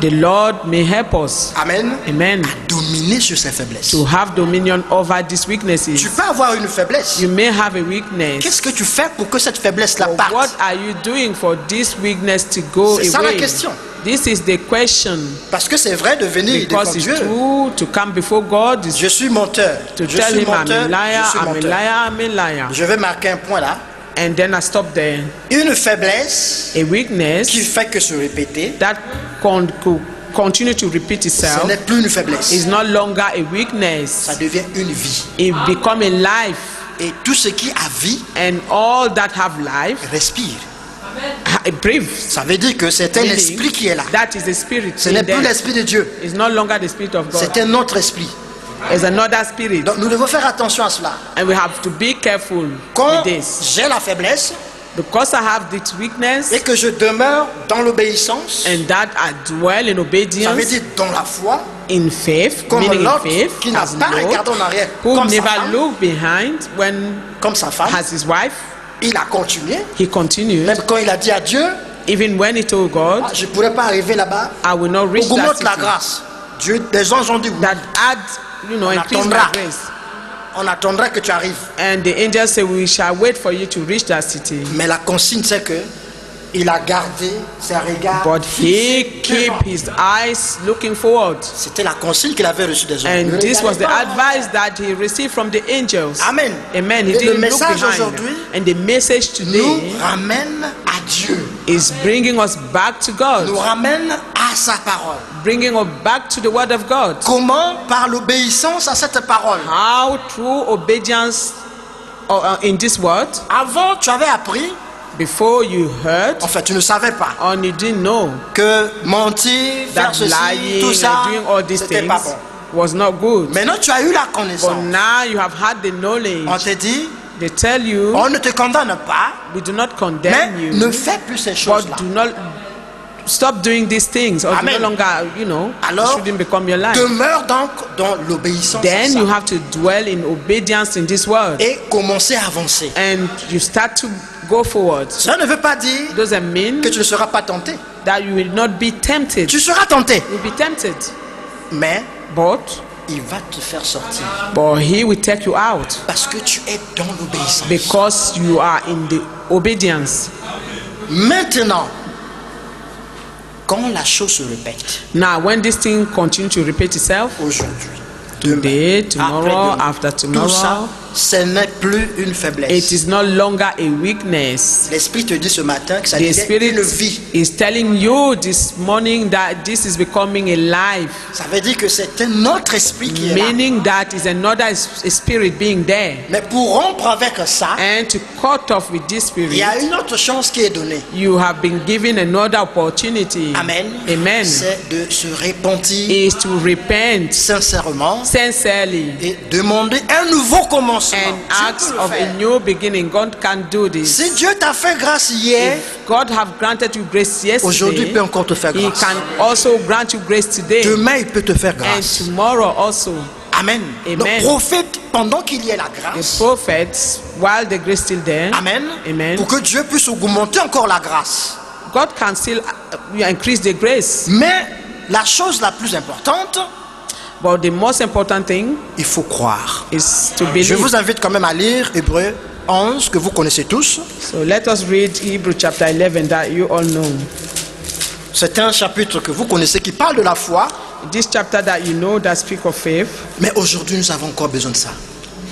the Lord may help us. Amen. Amen. À dominer sur ces faiblesses. To have dominion over these Tu weaknesses. peux avoir une faiblesse. You may have a weakness. Qu'est-ce que tu fais pour que cette faiblesse-là But parte? what are you doing for this weakness to go C'est ça la away? question. This is the question. Parce que c'est vrai de venir devant Because it's Dieu. true to come before God is Je suis menteur. to Je tell suis him I'm a menteur. liar, Je suis I'm a menteur. liar, I'm a liar. Je vais marquer un point là. And then I stop there. Une faiblesse A weakness qui fait que se répéter, that could continue to repeat ce itself n'est plus une faiblesse. is no longer a weakness. Ça devient une vie. It become a life, Et tout ce qui a vie and all that have life respire. breathe. Ça veut dire que c'est un Meaning, esprit qui est là. that is the spirit. Ce n'est in plus there. l'esprit de Dieu. It's no longer the spirit of God. C'est un autre esprit. It's another spirit. Donc nous devons faire attention à cela. And we have to be careful Quand with this. j'ai la faiblesse Because I have this weakness et que je demeure dans l'obéissance, and that I dwell in ça veut obedience, dire dans la foi, in faith, comme meaning in l'autre faith, qui n'a as pas regardé Lord, en arrière, who comme sa never femme, looked behind when comme sa femme, has his wife. il a continué. He continued. Même quand il a dit à Dieu, Even when he told God, ah, je ne pourrais pas arriver là-bas, I will not reach that augmente la city. grâce. Dieu, les anges ont dit oui. That add, increase my attendra. grace. On attendra que tu arrives. And the angel said, we shall wait for you to reach that city. Mais la consigne, c'est que il a gardé ses regards. But he fixés kept devant. his eyes looking forward. C'était la consigne qu'il avait reçue des anges. And Ne this was regardez the pas. advice that he received from the angels. Amen. Amen. He Et le didn't look message behind. aujourd'hui And the message nous today ramène à Dieu. is bringing us back to Nous God. ramène à sa parole. Bringing us back to the word of God. Comment? Par l'obéissance à cette parole. How through obedience in this word, Avant, tu avais appris, before you heard, en fait, tu ne savais pas or you didn't know que mentir, faire that ceci, lying tout ça, and doing all these c'était things pas bon. was not good. Maintenant, tu as eu la But connaissance. now you have had the On knowledge. te dit, They tell you, on ne te condamne pas, we do not mais condemn you, ne fais plus ces but choses-là. do not stop doing these things, or if Amen. no longer, it Alors, shouldn't become your life. demeure donc dans l'obéissance à Then ça. you have to dwell in obedience in this world, Et commencer à avancer. and you start to go forward. Ça ne veut pas dire It doesn't mean que tu ne seras pas tenté. that you will not be tempted. Tu seras tenté, You'll be tempted, mais but il va te faire sortir he will take you out parce que tu es dans l'obéissance. because you are in the obedience. Maintenant, quand la chose se répète, Now, when this thing continues to repeat itself, aujourd'hui, today, tomorrow, après-demain, after tout ça, tomorrow, ce n'est plus une it faiblesse. is no longer a weakness. L'Esprit te dit ce matin que ça The devient Spirit une vie. is telling you this morning that this is becoming a life, Ça veut dire que c'est un autre esprit qui est là. meaning that is another spirit being there. Mais pour rompre avec ça, And to cut off with this il spirit, y a une autre chance qui est donnée. you have been given another opportunity. Amen. Amen. C'est de se repentir Is to repent sincèrement sincerely et demander un nouveau commencement. and Dieu ask peut le of a faire. new beginning. God can do this. Si Dieu t'a fait grâce hier, If God have granted you grace aujourd'hui il yesterday, peut encore te faire He grâce. can also grant you grace today Demain il peut te faire and grâce. tomorrow also. Amen. Amen. Donc profite pendant qu'il y ait la The grâce. prophets, while the grace still there, Amen. Amen. Pour que Dieu puisse augmenter encore la grâce. God can still increase the grace. Mais la chose la plus importante, But the most important thing il faut croire. is to Je believe. vous invite quand même à lire Hébreux 11 que vous connaissez tous. So let us read Hebrew chapter 11 that you all know. C'est un chapitre que vous connaissez qui parle de la foi. This chapter that you know that speak of faith, Mais aujourd'hui nous avons encore besoin de ça.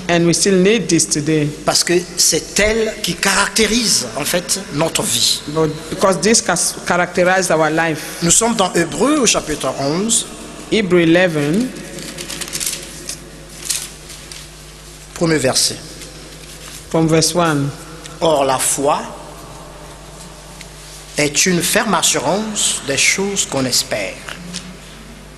and we still need this today. Parce que c'est elle qui caractérise en fait notre vie. But because this characterizes our life. Nous sommes dans Hébreux au chapitre 11, Hebrew 11, premier verset. from verse 1. Or la foi est une ferme assurance des choses qu'on espère,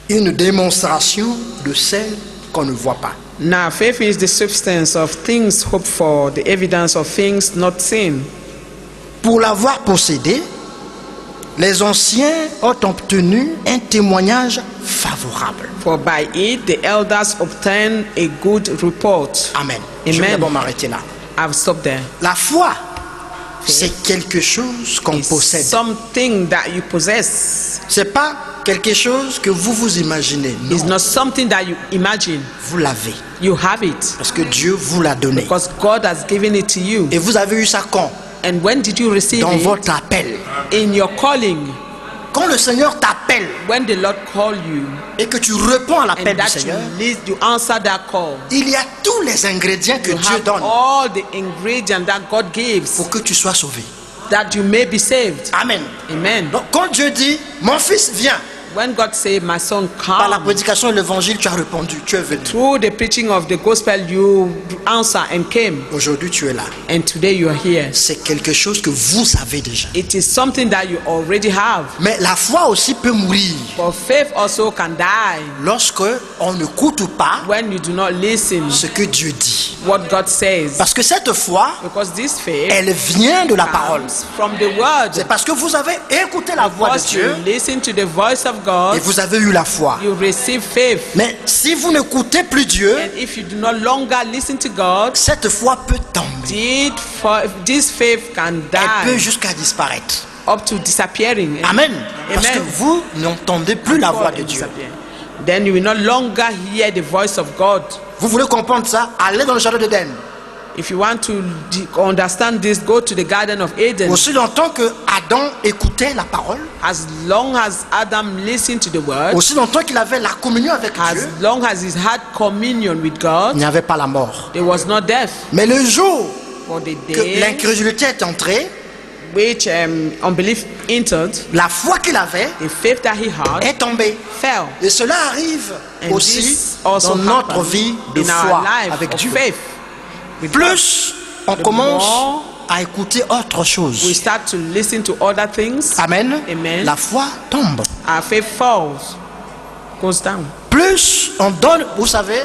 une démonstration de celles qu'on ne voit pas. Now, faith is the substance of things hoped for, the evidence of things not seen. Pour l'avoir possédé, les anciens ont obtenu un témoignage favorable. For by it the elders obtained a good report. Amen. Je vais Amen. d'abord m'arrêter là. I've stopped there. La foi, c'est quelque chose qu'on It's possède. something that you possess. C'est pas quelque chose que vous vous imaginez. It's Non, not something that you imagine. vous l'avez. You have it Parce que Dieu vous l'a donné. because God has given it to you. Et vous avez eu ça quand? And when did you receive Dans it? votre appel. In your calling. Quand le Seigneur t'appelle When the Lord called you et que tu réponds à l'appel and du that Seigneur, you answer that call. il y a tous les ingrédients que You Dieu have donne all the ingredients that God gives pour que tu sois sauvé. that you may be saved. Amen. Amen. Donc quand Dieu dit, mon fils viens, When God said, my son, par la come, prédication de l'évangile, tu as répondu, tu es venu. through the preaching of the gospel, you answer and came. Aujourd'hui tu es là. And today you are here. C'est quelque chose que vous avez déjà. It is something that you already have. Mais la foi aussi peut mourir But faith also can die lorsque on n'écoute pas when you do not listen ce que Dieu dit. what God says. Parce que cette foi, Because this faith elle vient de la parole. comes from the word. C'est parce que vous avez écouté la voix de Because you Dieu listen to the voice of et God, vous avez eu la foi. you receive faith. Mais si vous n'écoutez plus Dieu, And if you do not longer listen to God, cette foi peut tomber. this faith can Elle peut die jusqu'à disparaître. up to disappearing. Amen. Parce que Amen. vous n'entendez plus la voix de Dieu. Disappear. Then you will no longer hear the voice of God. Vous voulez comprendre ça? Allez dans le jardin d'Éden. If you want to understand this, go to the Garden of Eden. Aussi longtemps que Adam écoutait la parole, As long as Adam listened to the word, aussi longtemps qu'il avait la communion avec as Dieu, long as he had communion with il God, n'y avait pas la mort. there was no death. Mais le jour For the que day l'incrédulité est entrée, which unbelief entered, la foi qu'il avait the faith that he had est tombée. fell. Et cela arrive And aussi this also dans notre happened vie de in our foi life avec of Dieu. faith. With God. Plus on The commence more à écouter autre we chose, start to listen to other things, amen, Amen. la foi tombe. our faith falls, goes down. Plus on donne, vous savez,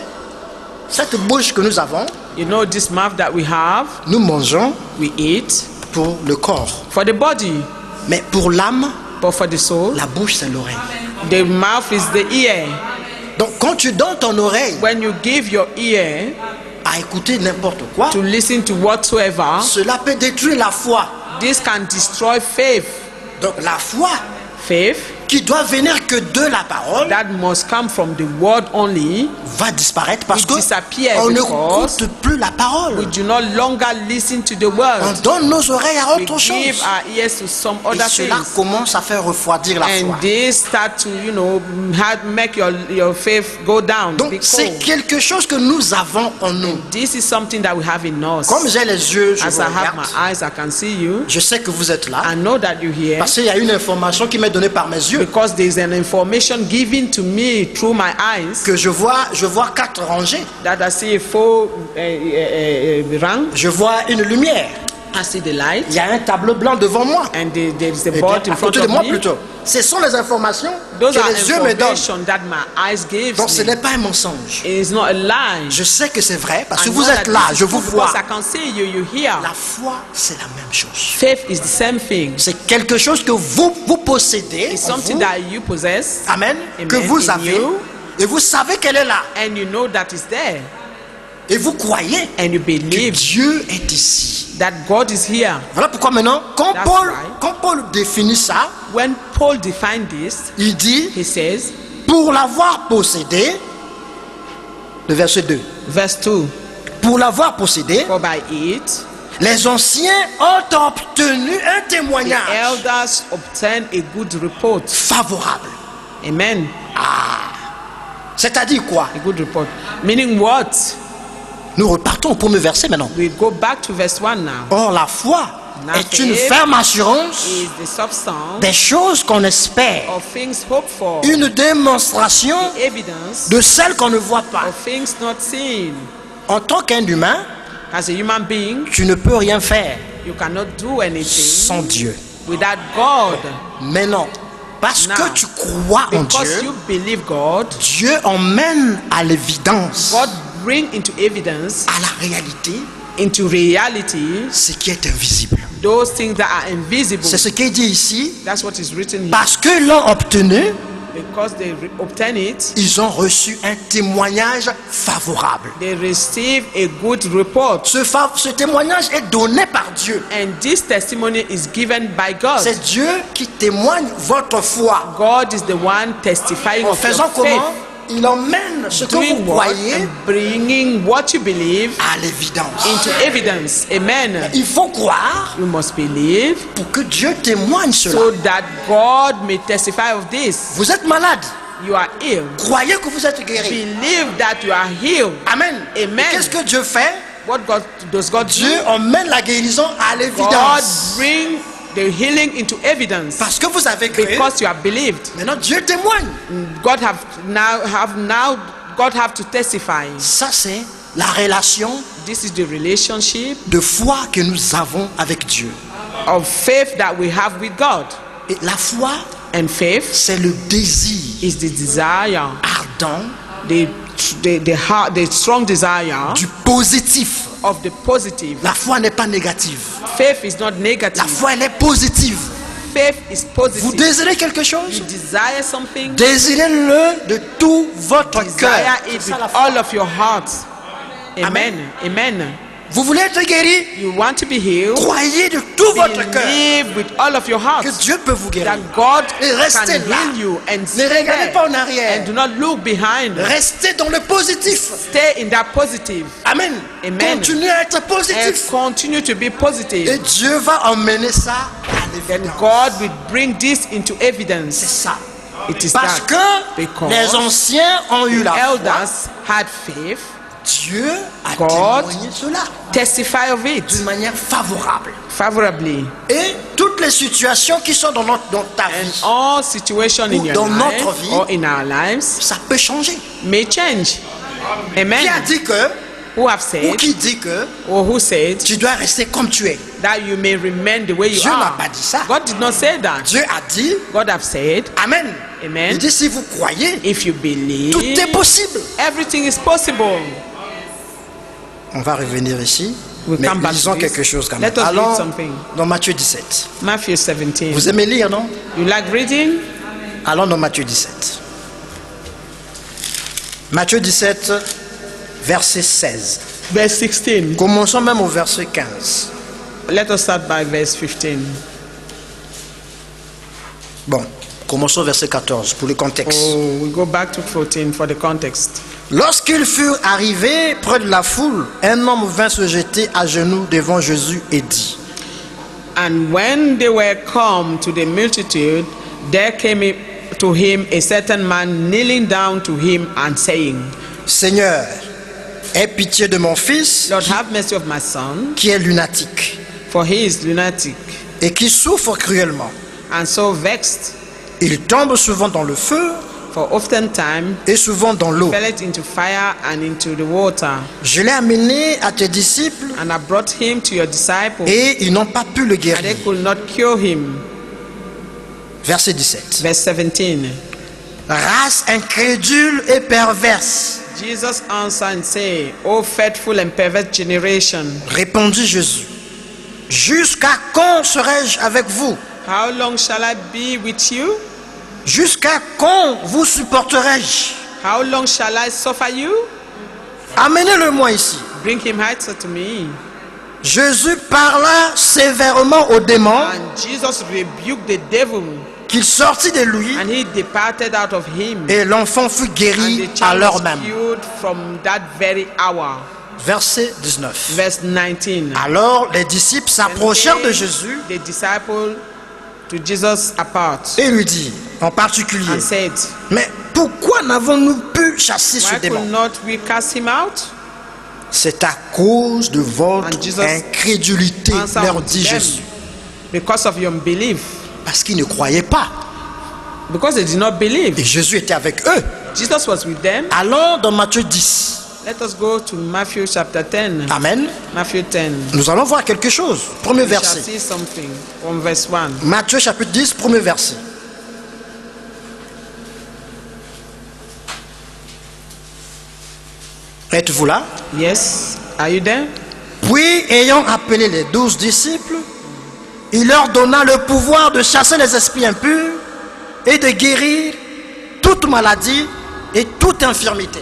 cette bouche que nous avons, You know, this mouth that we have, nous mangeons we eat pour le corps. for the body, Mais pour l'âme, But for the soul, la bouche c'est l'oreille. the mouth is the ear. Donc quand tu donnes ton oreille When you give your ear à écouter n'importe quoi, to listen to whatsoever, cela peut détruire la foi. this can destroy faith. Donc la foi Faith qui doit venir que de la parole that must come from the word only, va disparaître parce It que disappears on ne because écoute plus la we parole. do not longer listen to the On word. donne nos oreilles à We autre give chose. our ears to some Et other cela things. commence à faire refroidir la foi. And they start to, make your faith go down. Donc be c'est cold. quelque chose que nous avons en nous. This is something that we have in us. Comme j'ai les yeux, je As vous I have my regarde. eyes, I can see you. Je sais que vous êtes là. I know that you're here Parce qu'il y a une information qui m'est donnée par mes yeux. because there's an information given to me through my eyes Que je vois 4 rangées. that I see 4 rank. Je vois une lumière. I see the light, Il y a un tableau blanc devant moi. and there is a Eh bien, board in à front côté de of moi me. plutôt. Ce sont les informations Those que are les yeux me donnent. information that my eyes give Donc ce me. n'est pas un mensonge. It is not a lie. Je sais que c'est vrai parce que I vous know êtes that là, this is je vous true vois. because I can see you, you hear. La foi, c'est la même chose. Faith is the same thing. C'est quelque chose que vous possédez. It's en something vous. that you possess. Amen. Amen. Que vous In avez. you. Et vous savez qu'elle est là. And you know that is there. Et vous croyez And you que believe Dieu est ici. that God is here. Voilà pourquoi maintenant, quand That's Paul, right. quand Paul définit ça, When Paul defined this, il dit, he says, pour l'avoir possédé, le verset 2, verse 2, pour l'avoir possédé, for by it les anciens ont obtenu un the témoignage elders obtained a good report. favorable. Amen. C'est-à-dire quoi? A good report. Meaning what? Nous repartons au premier verset maintenant. We go back to verse 1 now. Or, la foi Now est une faith ferme assurance Is the substance des choses qu'on espère, of things hoped for, une démonstration evidence de celles qu'on ne voit pas. of things not seen. En tant qu'un humain, As a human being, tu ne peux rien faire you cannot do anything sans Dieu. without God. Mais non, parce Now, que tu crois en Because Dieu, you believe God, Dieu emmène à l'évidence, God bring into evidence, à la réalité, into reality, ce qui est invisible. those things that are invisible. C'est ce qui est dit ici. That's what is written here. Parce que l'ont obtenu, Because they obtain it, ils ont reçu un témoignage favorable. they receive a good report. Ce témoignage est donné par Dieu. And this testimony is given by God. C'est Dieu qui témoigne votre foi. God is the one testifying En of your faisant faith. comment? Il emmène ce que Doing vous what croyez and bringing what you believe à l'évidence. into evidence. Amen. Il faut croire You must believe pour que Dieu témoigne cela. so that God may testify of this. Vous êtes malade. You are ill. Croyez que vous êtes guéri. Believe that you are healed. Amen. Amen. Et qu'est-ce que Dieu fait? What God does God do? Dieu emmène la guérison à God l'évidence. bring the healing into evidence Parce que vous avez cru. because you have believed. Maintenant Dieu témoigne. God have to testify. Ça c'est la relation This is the relationship de foi que nous avons avec Dieu. of faith that we have with God. Et la foi, And faith c'est le désir is the desire, ardent the strong desire du positif. of the positive. La foi n'est pas négative. Faith is not La negative. foi, elle est positive. Faith is Vous positive. désirez quelque You chose? desire something, Désirez-le de tout votre cœur. desire it C'est ça, with la foi. all of your heart. Amen. Amen. Vous voulez être guéri? You want to be healed? Croyez de tout votre cœur Believe with all of your heart que Dieu peut vous guérir. that God Et restez can là. heal you and Ne stay regardez there pas en arrière. and do not look behind. Restez dans le positif. Stay in that positive Amen. Amen. Continuez à être and positif. continue to be Et positive. Dieu va emmener ça à Then l'évidence. God will bring this into C'est evidence. ça. It is Parce that que because les anciens ont eu la foi. elders had faith, Dieu a God témoigné cela testify of it d'une manière favorable. favorably. Et toutes les situations qui sont dans ta And vie, all situations in Ou your dans life notre vie, or in our lives ça peut changer. may change. Qui a Amen. dit que, Who have ou said qui dit que or who said tu dois rester comme tu es? that you may remain the way you Dieu n'a are? pas dit ça. God did not say that. Dieu a dit, God have said, Amen. Amen. Il dit si vous croyez, If you believe, tout est possible. everything is possible. On va revenir ici. We'll Mais come back lisons to this. quelque chose quand même. Let us read Allons something. dans Matthieu 17. Matthew 17. Vous aimez lire, non? You like reading? Allons dans Matthieu 17. Matthieu 17, verset 16. Verse 16. Commençons même au verset 15. Let us start by verse 15. Bon, commençons au verset 14 pour le contexte. Oh, we go back to 14 for the context. Lorsqu'ils furent arrivés près de la foule, un homme vint se jeter à genoux devant Jésus et dit: And when they were come to the multitude, there came to him a certain man kneeling down to him and saying, Seigneur, aie pitié de mon fils Lord, have mercy of my son, qui est lunatique for he is lunatic et qui souffre cruellement. and so vexed, Il tombe souvent dans le feu for oftentimes et souvent dans l'eau. felleth into fire and into the water. Je l'ai amené à tes disciples And I brought him to your disciples, et ils n'ont pas pu le and they guérir. could not cure him. Verset 17. Verse 17. Race incrédule et perverse, Jesus answered and said, O faithful and perverse generation, répondit Jésus. Jusqu'à quand serai-je avec vous? how long shall I be with you? Jusqu'à quand vous supporterai-je? How long shall I suffer you? Amenez-le-moi ici. Bring him hither to me. Jésus parla sévèrement au démon And Jesus rebuked the devil, qu'il sortit de lui and he departed out of him. et l'enfant fut And guéri the à child l'heure was même. cured from that very hour. Verset 19. Verse 19. Alors les disciples s'approchèrent de Jésus The disciple to Jesus apart et lui dirent en particulier: and said, Mais pourquoi n'avons-nous pu chasser ce Why démon? could not we cast him out? C'est à cause de votre And Jesus incrédulité, answered leur dit them, Jésus. because of your unbelief. Parce qu'ils ne croyaient pas. Because they did not believe. Et Jésus était avec eux. Jesus was with them. Allons dans Matthieu 10. Let us go to Matthew chapter 10. Amen. Matthew 10. Nous allons voir quelque chose. Premier We shall verset. see something from verse 1. Matthieu chapitre 10, premier verset. Êtes-vous là? Yes, are you there? Puis, ayant appelé les 12 disciples, il leur donna le pouvoir de chasser les esprits impurs et de guérir toute maladie et toute infirmité.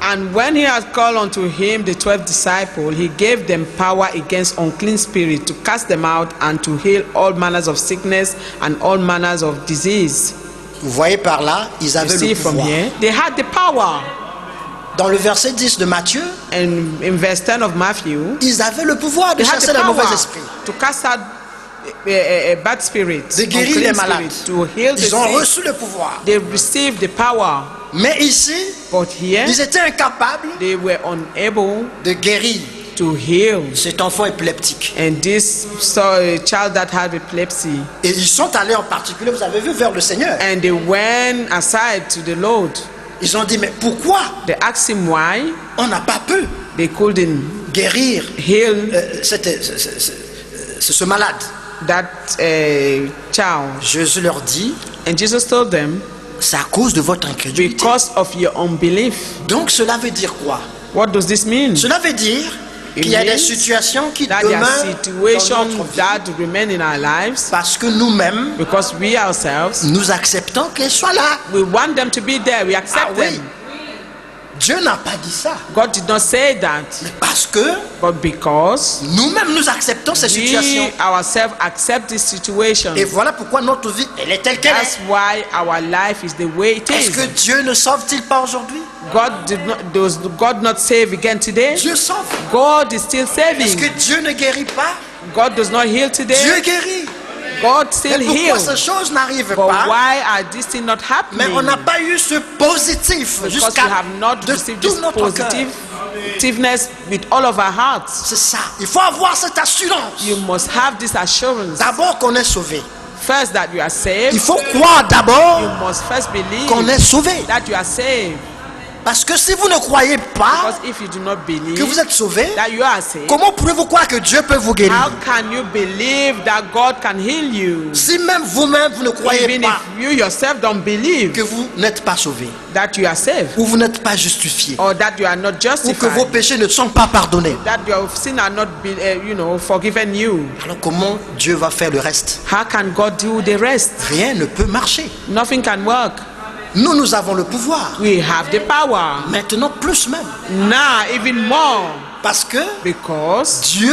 And when he had called unto him the 12 disciples, he gave them power against unclean spirits to cast them out and to heal all manners of sickness and all manners of disease. Vous voyez par là, ils You avaient see le from pouvoir. here, they had the power. Dans le verset 10 de Matthieu, And in verse 10 of Matthew, ils avaient le pouvoir de they had chasser the les mauvais power esprits. to cast out bad spirits, De guérir les unclean malades. spirits, to heal the Ils ont sick. reçu le pouvoir. They received the power, Mais ici, but here ils étaient incapables they were unable de guérir to heal. cet enfant épileptique. And this saw a child that had epilepsy, Et ils sont allés en particulier, vous avez vu, vers le Seigneur. and they went aside to the Lord. Ils ont dit, mais pourquoi They asked him why on n'a pas pu they couldn't guérir heal ce malade? that child. Jésus leur dit, And Jesus told them, c'est à cause de votre incrédulité. because of your unbelief. Donc cela veut dire quoi? What does this mean? Cela veut dire qu'il y a des situations qui That there are demeurent dans situations notre vie that remain in our lives parce que nous-mêmes, because we ourselves, nous acceptons qu'elles soient là. we want them to be there. We accept Ah oui. them. Dieu n'a pas dit ça. God did not say that, Mais parce que but because nous-mêmes, nous acceptons ces situations. we ourselves accept this situation. Et voilà pourquoi notre vie, elle est telle qu'elle That's est. why our life is the way it Est-ce que is. Dieu ne sauve-t-il pas aujourd'hui? Does God not save again today? Dieu sauve. God is still Est-ce que saving. Dieu ne guérit pas? God does not heal Dieu today. guérit. God still Mais pourquoi heals. ces choses n'arrivent But pas? why are these things not Mais happening? on n'a pas eu ce positif Because we jusqu'à have not de received tout this notre cœur. positiveness with all of our hearts. C'est ça. Il faut avoir cette assurance. You must have this assurance. D'abord qu'on est sauvé. First, that you are saved. Il faut croire d'abord You must first believe qu'on est sauvé. that you are saved. Parce que si vous ne croyez pas Because if you do not believe que vous êtes sauvé, that you are saved, comment pouvez-vous croire que Dieu peut vous how guérir? can you believe that God can heal you? Si même vous-même vous ne croyez Even pas if you yourself don't believe que vous n'êtes pas sauvé, that you are saved, ou vous n'êtes pas justifié, or that you are not ou que justified, vos péchés ne sont pas pardonnés, that your sin are not forgiven you, alors comment Dieu va faire le reste? how can God do the rest? Rien ne peut marcher. Nothing can work. Nous avons le pouvoir. We have the power. Maintenant, plus même. Now, even more. Parce que Because Dieu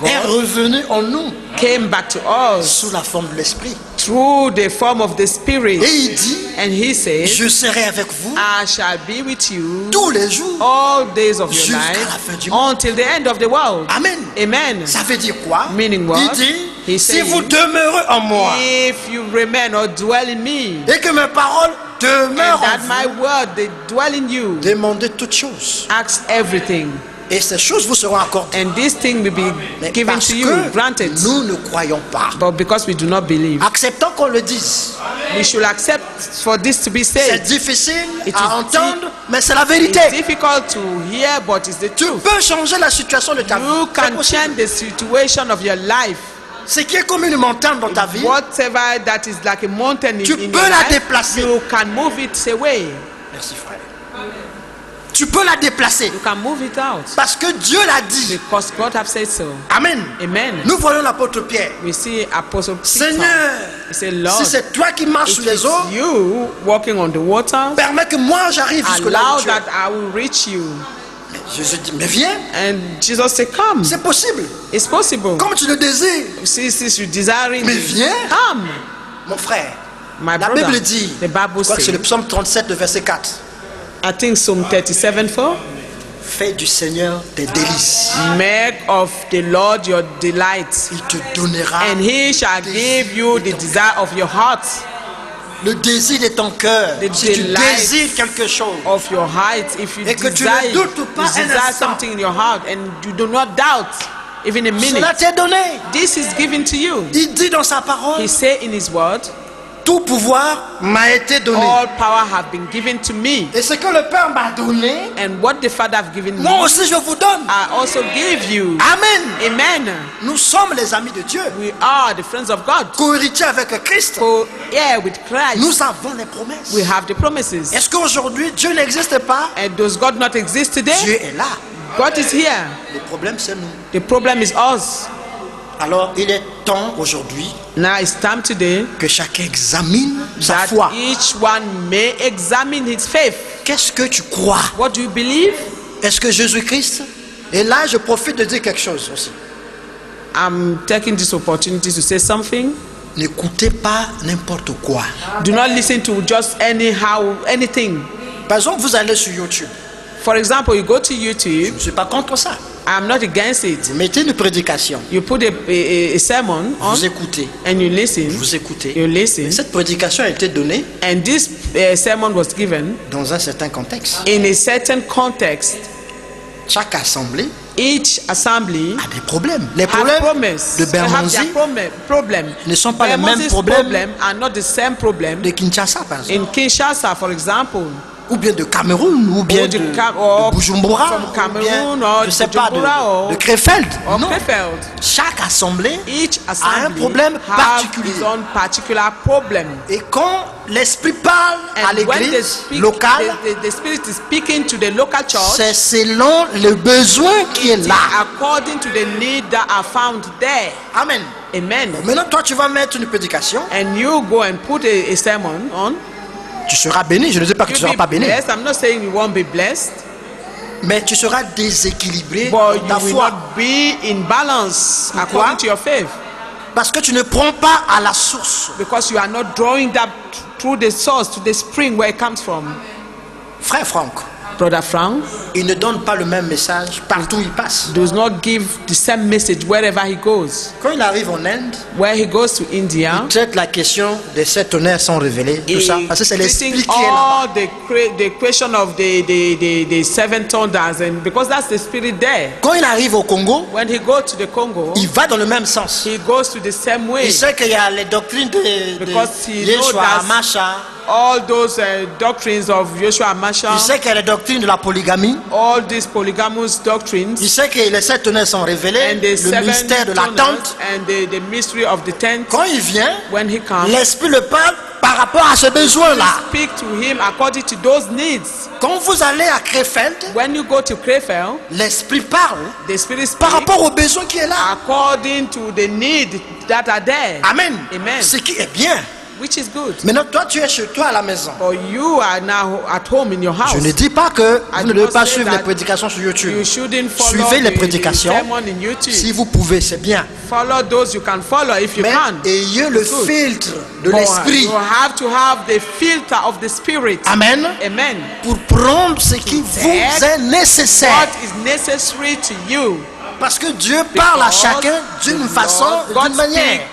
est revenu en nous came back to us sous la forme de l'Esprit. through the form of the Spirit. Et il dit, And he says, je serai avec vous I shall be with you tous les jours. all days of your Jusqu'à life la fin du monde. until the end of the world. Amen. Amen. Ça veut dire quoi? Meaning what? Il dit, He si says, vous demeurez en moi if you remain or dwell in me, et que mes paroles and demeurent that en my vous, word they dwell in you, demandez toutes choses. ask everything, Et ces choses vous seront accordées. and this thing will be Mais given parce to you, que granted. nous ne croyons pas. But because we do not believe, Acceptons qu'on le dise. we should accept for this to be C'est said. difficile It à is entendre, mais c'est la vérité. It's difficult to hear, but it's the Tu truth. peux changer la situation de ta vie. You C'est can possible. change the situation of your life. Ce qui est comme une montagne dans ta vie, Whatever that is like a mountain Tu in peux your la life, déplacer. you can move it away. merci frère, tu peux la déplacer You can move it out. parce que Dieu l'a dit. Because God have said so. Amen. Amen. Nous voyons l'apôtre Pierre. We see Apostle Peter. Seigneur, He said, Lord, si c'est toi qui marches sur it les is eaux, you walking on the waters. permets que moi j'arrive jusque là Allow où tu es. that I will reach you. Jésus dit, mais viens, And Jesus said, come. c'est possible. It's possible. Comme tu le désires. Since you desiring Mais it, viens. come. Mon frère, My la brother, Bible dit, the Bible je crois que c'est le says, psaume 37, le verset 4. I think Psalm 37:4. Fais du Seigneur tes délices. Make of the Lord your delight, Il te donnera and he shall give you the desire of your heart. le désir de ton cœur. The Si tu delight désires quelque chose, Of your heart, if you Et que tu ne desire, doutes pas you un desire instant. something in your heart, and you do not doubt, even a minute, cela t'est donné. this is given to you. Il dit dans sa parole, He said in his word, tout pouvoir m'a été donné. all power have been given to me, Et ce que le Père m'a donné, and what the Father have given me, moi aussi je vous donne. I also give you. Amen. Amen. Nous sommes les amis de Dieu, We are the friends of God. co-héritiers avec Christ. Co-heir with Christ. Nous avons les promesses. We have the promises. Est-ce qu'aujourd'hui Dieu n'existe pas? And does God not exist today? Dieu est là. God is here. Le problème c'est nous. The problem is us. Alors il est temps aujourd'hui Now it's time today que chacun examine sa that foi. each one may examine his faith. Qu'est-ce que tu crois? What do you believe? Est-ce que Jésus-Christ? Et là je profite de dire quelque chose aussi. I'm taking this opportunity to say something. N'écoutez pas n'importe quoi. Do not listen to just anything. Par exemple, vous allez sur YouTube. For example, you go to Je YouTube. ne suis pas contre ça. I'm not against it. Vous mettez une prédication. You put a sermon on Vous écoutez. and you listen. Vous écoutez. You listen. Cette prédication a été donnée And this sermon was given dans un certain contexte. in a certain context. Chaque assemblée Each assembly a des problèmes. Les have problèmes problems. de They have Bermondsey their problem. ne sont pas les mêmes Bermondsey's problèmes problem are not the same problem de Kinshasa, par exemple. in Kinshasa, for example, Ou bien de Cameroun, ou bien Or de, or de Bujumbura, from ou Cameroon, bien, or je sais pas, Bujumbura, de Krefeld. or Non. Krefeld. Chaque assemblée Each a un assembly problème have particulier. its own particular problem. Et quand l'Esprit parle à And when l'église locale, the Spirit is speaking to the local church, c'est selon le besoin qui est là. according to the need that are found there. Amen. Amen. Maintenant, toi, tu vas mettre une prédication. And you go and put a sermon on. Tu seras béni. Je ne dis pas que tu ne You'll seras be pas béni. blessed. I'm not saying you won't be blessed, Mais tu seras déséquilibré but dans you ta will foi. not be in balance Pourquoi? according to your faith, Parce que tu ne prends pas à la source. because you are not drawing that through the source to the spring where it comes from. Frère Franck, Brother Frank il ne donne pas le même message partout où il passe. does not give the same message wherever he goes. Quand il arrive en Inde, Where he goes to India, il traite la question des 7 tonnerres sont révélés, tout ça. Parce que c'est l'esprit treating qui est là-bas. all the question of the seven thunders, and because that's the spirit there. Quand il arrive au Congo, When he goes to the Congo, il va dans le même sens. he goes to the same way. Il sait qu'il y a les doctrines de Because he knows Yeshua, that Masha, all those doctrines of Joshua Marshall, Il sait qu'il y a les doctrines de la polygamie. all these polygamous doctrines, Il sait que les 7 tonnerres sont révélés, and the le mystère de la toners, tente. and the mystery of the tent. Quand il vient, When he comes, l'Esprit le parle par rapport à ce besoin-là. speak to him according to those needs. Quand vous allez à Krefeld, When you go to Krefeld, l'Esprit parle the Spirit par speaks rapport au besoin qui est là. according to the need that are there. Amen. Amen. Ce qui est bien. Which is good. Maintenant, toi, tu es chez toi à la maison. But you are now at home in your house. Je ne dis pas que I vous ne do devez not pas say suivre les that prédications sur YouTube. You shouldn't follow Suivez les the prédications. sermon in YouTube. Si vous pouvez, c'est bien. Follow those you can follow if you Mais can. ayez le It's good. filtre de But l'Esprit. you have to have the filter of the Spirit. Amen. Amen. Pour prendre ce qui vous est nécessaire. What is necessary to you? Parce que Dieu parle à chacun d'une façon, God d'une manière. speaks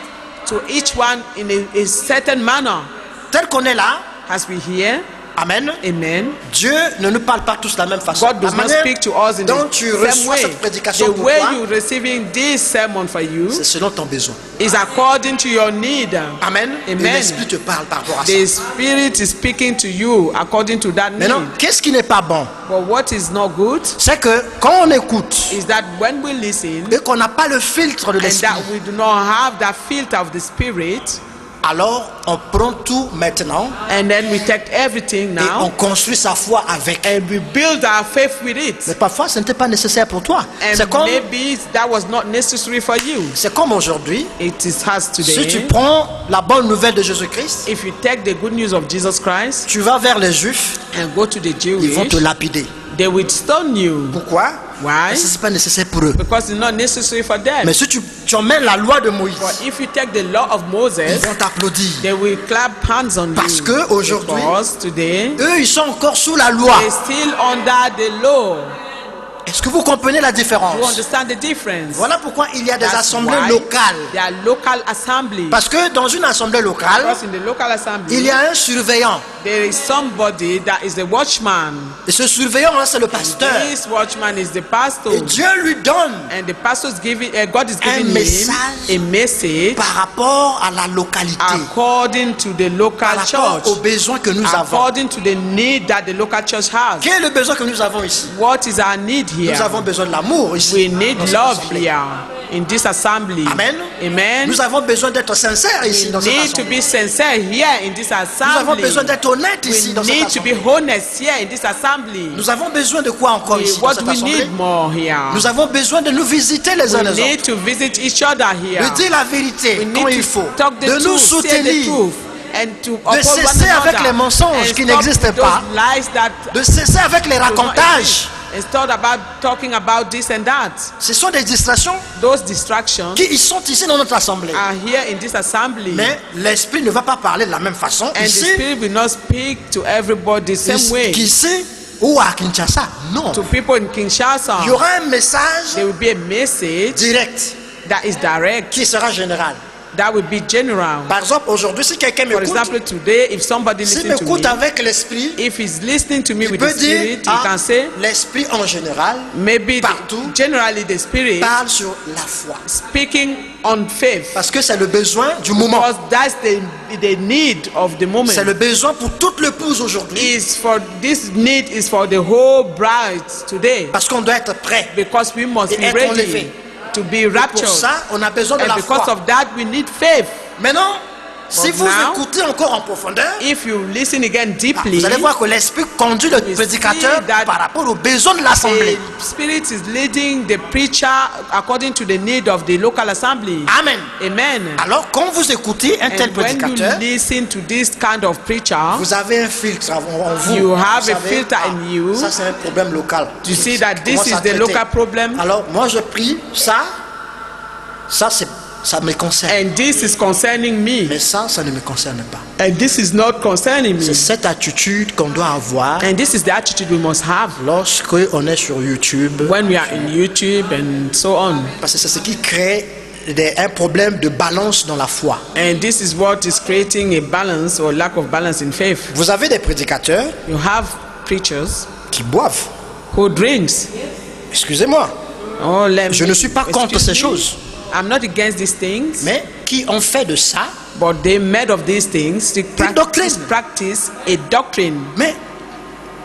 to each one in a certain manner. Tel qu'on est là, As we hear, Amen. amen. Dieu ne nous parle pas tous de la même façon. God does La not manière speak to us in dont the tu same reçois way. cette prédication The pour way toi, you receiving this sermon for you c'est selon ton besoin. is according to your need. Amen. Et Amen. l'Esprit te parle par rapport à ça. The Spirit is speaking to you according to that Maintenant, need. qu'est-ce qui n'est pas bon? But what is not good C'est que quand on écoute is that when we listen et qu'on n'a pas le filtre de and l'Esprit, that we do not have that filter of the Spirit, alors on prend tout maintenant and then we take everything et on now construit sa foi avec. and we build our faith with it. Mais parfois, ce n'était pas nécessaire pour toi. And C'est comme, maybe that was not necessary for you. aujourd'hui. It is has Si tu today. prends la bonne nouvelle de Jésus-Christ, If you take the good news of Jesus Christ tu vas vers les Juifs, and go to the ils vont te Jewish, lapider. they will stone you. Pourquoi? Why? Parce que ce n'est pas nécessaire pour eux. Because it's not necessary for them. Mais si tu emmènes la loi de Moïse, But if you take the law of ils Moses, vont t'applaudir. they will clap hands on Parce you. que aujourd'hui, Because today, eux, ils sont encore sous la loi. they're still under the law. Est-ce que vous comprenez la You différence? understand the difference? Voilà pourquoi il y a des That's assemblées why locales. There are local assemblies. Parce que dans une assemblée locale, Because in the local assembly, il y a un surveillant. there is somebody that is the watchman. Et ce surveillant, c'est le pasteur. This watchman is the pastor. Et Dieu lui donne And the pastor is giving, God is giving him message a message par rapport à la localité, according to the local par rapport aux church, besoins que nous avons. according to the need that the local church has. Quel est le besoin que nous avons ici? What is our need Nous here? avons besoin de l'amour ici. We need dans cette love assemblée. here in this assembly. Amen. Amen. Nous avons besoin d'être sincères ici We dans cette need to assemblée. be sincere here in this Nous avons assembly. besoin d'être honnêtes ici We dans cette need to be assemblée. honest here in this assembly. Nous avons besoin de quoi encore ici dans What cette we assemblée? need more here? Nous avons besoin de nous visiter les uns We les need autres, to visit each other here. de dire la vérité We quand need il to faut, talk the de nous truth, say the soutenir, truth, and to de uphold one cesser avec another, les mensonges and qui stop n'existent those pas, lies that de cesser avec les do not racontages. exist, and start about talking about this and that. Ce sont des distractions Those distractions qui sont ici dans notre assemblée. are here in this assembly, Mais l'esprit ne va pas parler de la même façon and the ici Spirit will not speak to everybody the same way. qu'ici ou à Kinshasa. Non. To people in Kinshasa, Il y aura un message there will be a message direct that is direct, qui sera général. that will be general. Par exemple, aujourd'hui, si quelqu'un For m'écoute, example, today, if somebody s'il listens to m'écoute me, avec l'esprit, if he's listening to me il with peut the dire, Spirit, he can say, l'esprit en général maybe partout generally the Spirit parle sur la foi. speaking on faith, Parce que c'est le besoin du moment. because that's the need of the moment. C'est le besoin pour toute l'épouse aujourd'hui. Is for this need is for the whole bride today, Parce qu'on doit être prêt. because we must Et be être ready enlevé. to be Pour raptured, ça, on a besoin de and la because foi. of that we need faith. Maintenant, si But vous now, écoutez encore en profondeur, If you listen again deeply, vous allez voir que l'esprit conduit le we prédicateur see that par rapport aux besoins de l'assemblée. the Spirit is leading the preacher according to the need of the local assembly. Amen. Amen. Alors, quand vous écoutez un tel And when you prédicateur, listen to this kind of preacher, vous avez un filtre en vous. You have Vous a savez, filter in you. Ça, c'est un problème local. you see that this Commence is à the traiter. local problem, Alors, moi, je prie, ça me concerne. and this is concerning me, Mais ça ne me concerne pas. and this is not concerning C'est me. cette attitude qu'on doit avoir And this is the attitude we must have lorsque on est sur YouTube, when we are in YouTube and so on. parce que c'est ce qui crée un problème de balance dans la foi. And this is what is creating a balance or lack of balance in faith. Vous avez des prédicateurs You have preachers qui boivent. who drinks. Excusez-moi, Oh, let je me- ne suis pas contre excuse ces me. choses, I'm not against these things, mais qui ont fait de ça But they made of these things to doctrine. practice a doctrine. Mais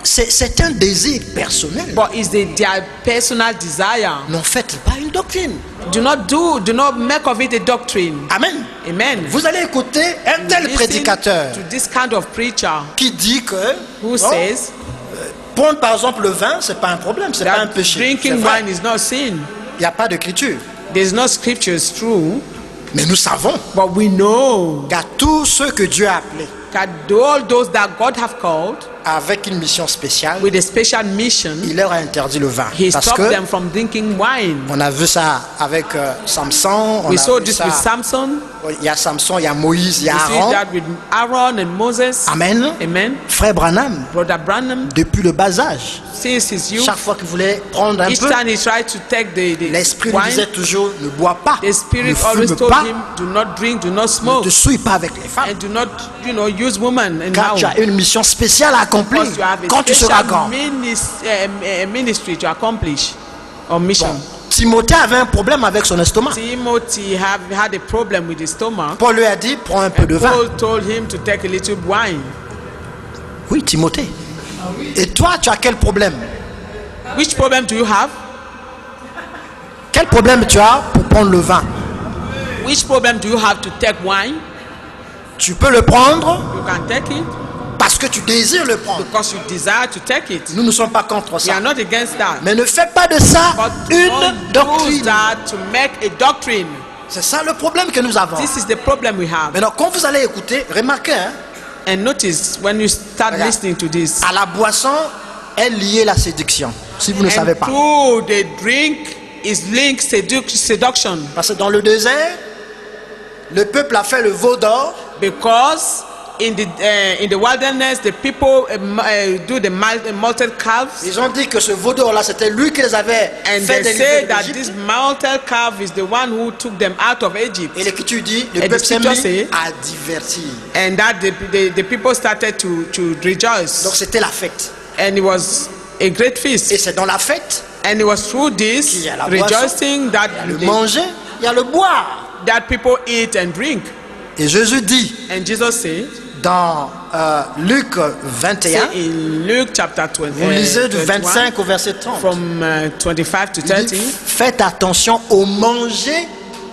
c'est un désir personnel. But it's their personal desire. N'en faites pas une doctrine. Do not make of it a doctrine. Amen. Amen. Vous allez écouter un tel Listen prédicateur to this kind of preacher qui dit que who says prendre par exemple le vin, c'est pas un problème, c'est pas un that péché. drinking C'est vrai. wine is not sin. Il n'y a pas d'écriture. There's no scriptures true, Mais nous savons but we know qu'à tous ceux que Dieu a appelés that all those that God have called avec une mission spéciale, with a special mission, il leur a interdit le vin. He Parce stopped que them from drinking wine. on a vu ça avec Samson, on We a saw vu this ça. with Samson. Il y a Samson, il y a Moïse, il y a We see Aaron. that with Aaron and Moses. Amen. Amen. Frère Branham, Brother Branham, depuis le bas âge, since his youth, chaque fois qu'il voulait prendre un each peu, time he tried to take the l'esprit lui wine, disait toujours ne bois pas, the Spirit ne always fume told pas, him, do not drink, do not ne smoke, te souille pas avec les femmes. and do not, use women and Car tu as une mission spéciale à accomplir because you have a quand tu seras grand. ministry to accomplish or mission. Bon, Timothée avait un problème avec son estomac. Timothy had a problem with his stomach. Paul lui a dit prends un peu de vin. Paul told him to take a little wine. Oui, Timothée. Et toi, tu as quel problème? Which problem do you have? Quel problème tu as pour prendre le vin? Which problem do you have to take wine? Tu peux le prendre You can take it parce que tu désires le prendre. because you desire to take it. Nous ne sommes pas contre We ça. are not against that. Mais ne fais pas de ça But une don't use doctrine. that to make a doctrine. C'est ça le problème que nous avons. This is the problem we have. Maintenant, quand vous allez écouter, remarquez, hein, And notice when you start Regarde. listening to this, à la boisson est liée la séduction. Si vous ne savez and pas. through the drink is linked seduction, Parce que dans le désert, le peuple a fait le veau d'or. because in the wilderness the people do the malted calves, Ils ont dit que ce veau d'or là, c'était lui qui les avait and fait they délivrer say de that l'Égypte. this malted calf is the one who took them out of Egypt, Et l'écriture dit, le Et peuple the s'est scripture mis say- à divertir. and that the people started to Donc rejoice, c'était la fête. and it was a great Et feast, c'est dans la fête, and it was through this qu'il y a la rejoicing that il y a le manger, il y a le boire. that people eat and drink. Et Jésus dit And Jesus said, dans Luc 21, in Luke chapter 20, vous lisez du 21, 25 au verset 30. from 25 to Il 30, dit, faites attention au manger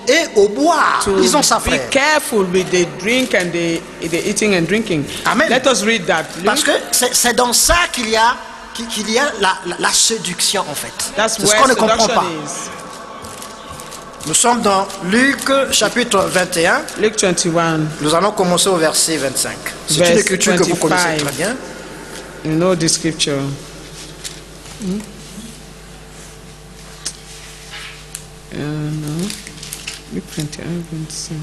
et au boire. to Disons ça, be frère. careful with the drink and the eating and drinking. Amen. Let us read that. Parce Luke, que c'est dans ça qu'il y a la séduction en fait. that's C'est ce where qu'on ne comprend seduction pas. is. Nous sommes dans Luc chapitre 21. Luke 21, Nous allons commencer au verset 25. C'est une Verse écriture que vous connaissez 25. très bien. you know the scripture. No. Luke 21, 25.